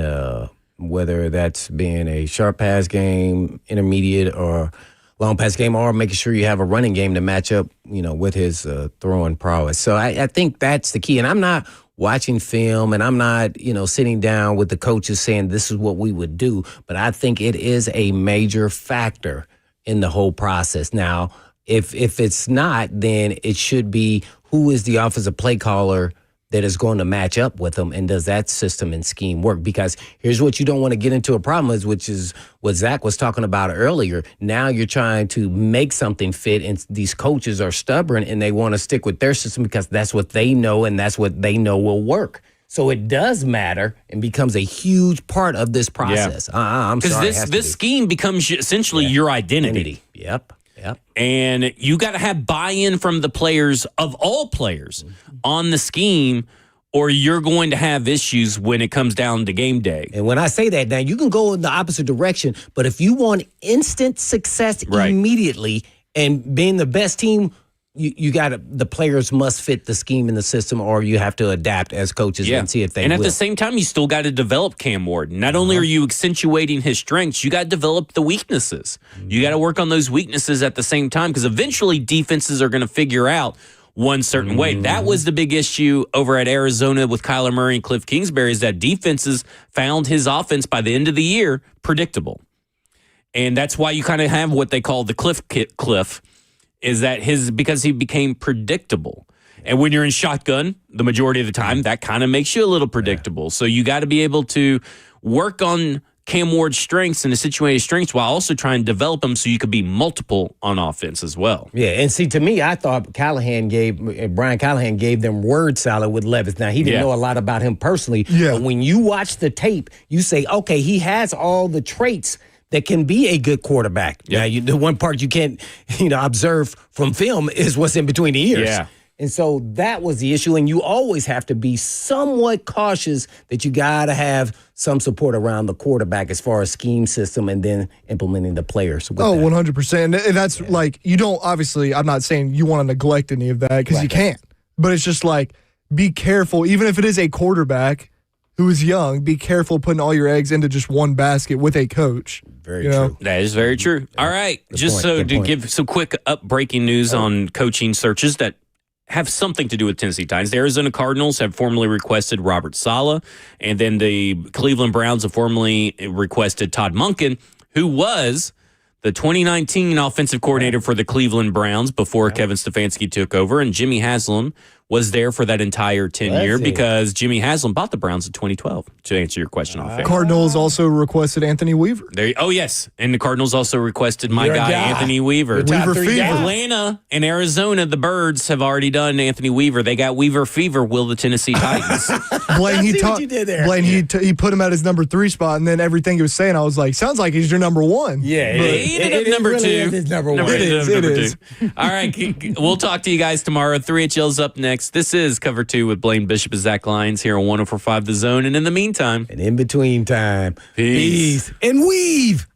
whether that's being a short pass game, intermediate, or long pass game, or making sure you have a running game to match up, with his throwing prowess. So I think that's the key. And I'm not watching film, and I'm not, sitting down with the coaches saying this is what we would do. But I think it is a major factor in the whole process. Now, if it's not, then it should be who is the offensive play caller that is going to match up with them, and does that system and scheme work? Because here's what you don't want to get into a problem is, which is what Zach was talking about earlier. Now you're trying to make something fit, and these coaches are stubborn, and they want to stick with their system because that's what they know, and that's what they know will work. So it does matter and becomes a huge part of this process. Yeah. I'm sorry. Because this scheme becomes essentially your identity. Yep. And you got to have buy-in from the players, of all players, on the scheme, or you're going to have issues when it comes down to game day. And when I say that, now you can go in the opposite direction, but if you want instant success immediately and being the best team, you got the players must fit the scheme in the system, or you have to adapt as coaches and see if they And will. at the same time, you still got to develop Cam Ward. Not only are you accentuating his strengths, you got to develop the weaknesses. You got to work on those weaknesses at the same time, because eventually defenses are going to figure out one certain way. That was the big issue over at Arizona with Kyler Murray and Cliff Kingsbury, is that defenses found his offense by the end of the year predictable. And that's why you kind of have what they call the cliff, is that because he became predictable. And when you're in shotgun, the majority of the time, that kind of makes you a little predictable. Yeah. So you got to be able to work on Cam Ward's strengths and the situated strengths while also trying to develop them so you could be multiple on offense as well. Yeah, and see, to me, I thought Brian Callahan gave them word salad with Levis. Now, he didn't know a lot about him personally, but when you watch the tape, you say, okay, he has all the traits that can be a good quarterback. Yeah. Now, the one part you can't, observe from film is what's in between the ears. Yeah. And so that was the issue. And you always have to be somewhat cautious that you got to have some support around the quarterback as far as scheme system and then implementing the players. 100%. And that's you don't, obviously, I'm not saying you want to neglect any of that because you can't. But it's just be careful, even if it is a quarterback who is young, be careful putting all your eggs into just one basket with a coach. Very true. That is very true. All right. To give some quick breaking news on coaching searches that have something to do with Tennessee Titans. The Arizona Cardinals have formally requested Robert Saleh, and then the Cleveland Browns have formally requested Todd Monken, who was the 2019 offensive coordinator for the Cleveland Browns before Kevin Stefanski took over, and Jimmy Haslam was there for that entire tenure because Jimmy Haslam bought the Browns in 2012, to answer your question off air. Cardinals also requested Anthony Weaver. Yes. And the Cardinals also requested my guy, Anthony Weaver. Weaver Fever. Atlanta and Arizona, the Birds, have already done Anthony Weaver. They got Weaver Fever, will the Tennessee Titans. Blaine, he put him at his number 3 spot, and then everything he was saying, I was like, sounds like he's your number 1. Yeah, he ended up number 2. It is number 1. It is. All right, we'll talk to you guys tomorrow. 3HL's up next. This is Cover 2 with Blaine Bishop and Zach Lyons here on 104.5 The Zone. And in the meantime, and in between time, peace. And weave.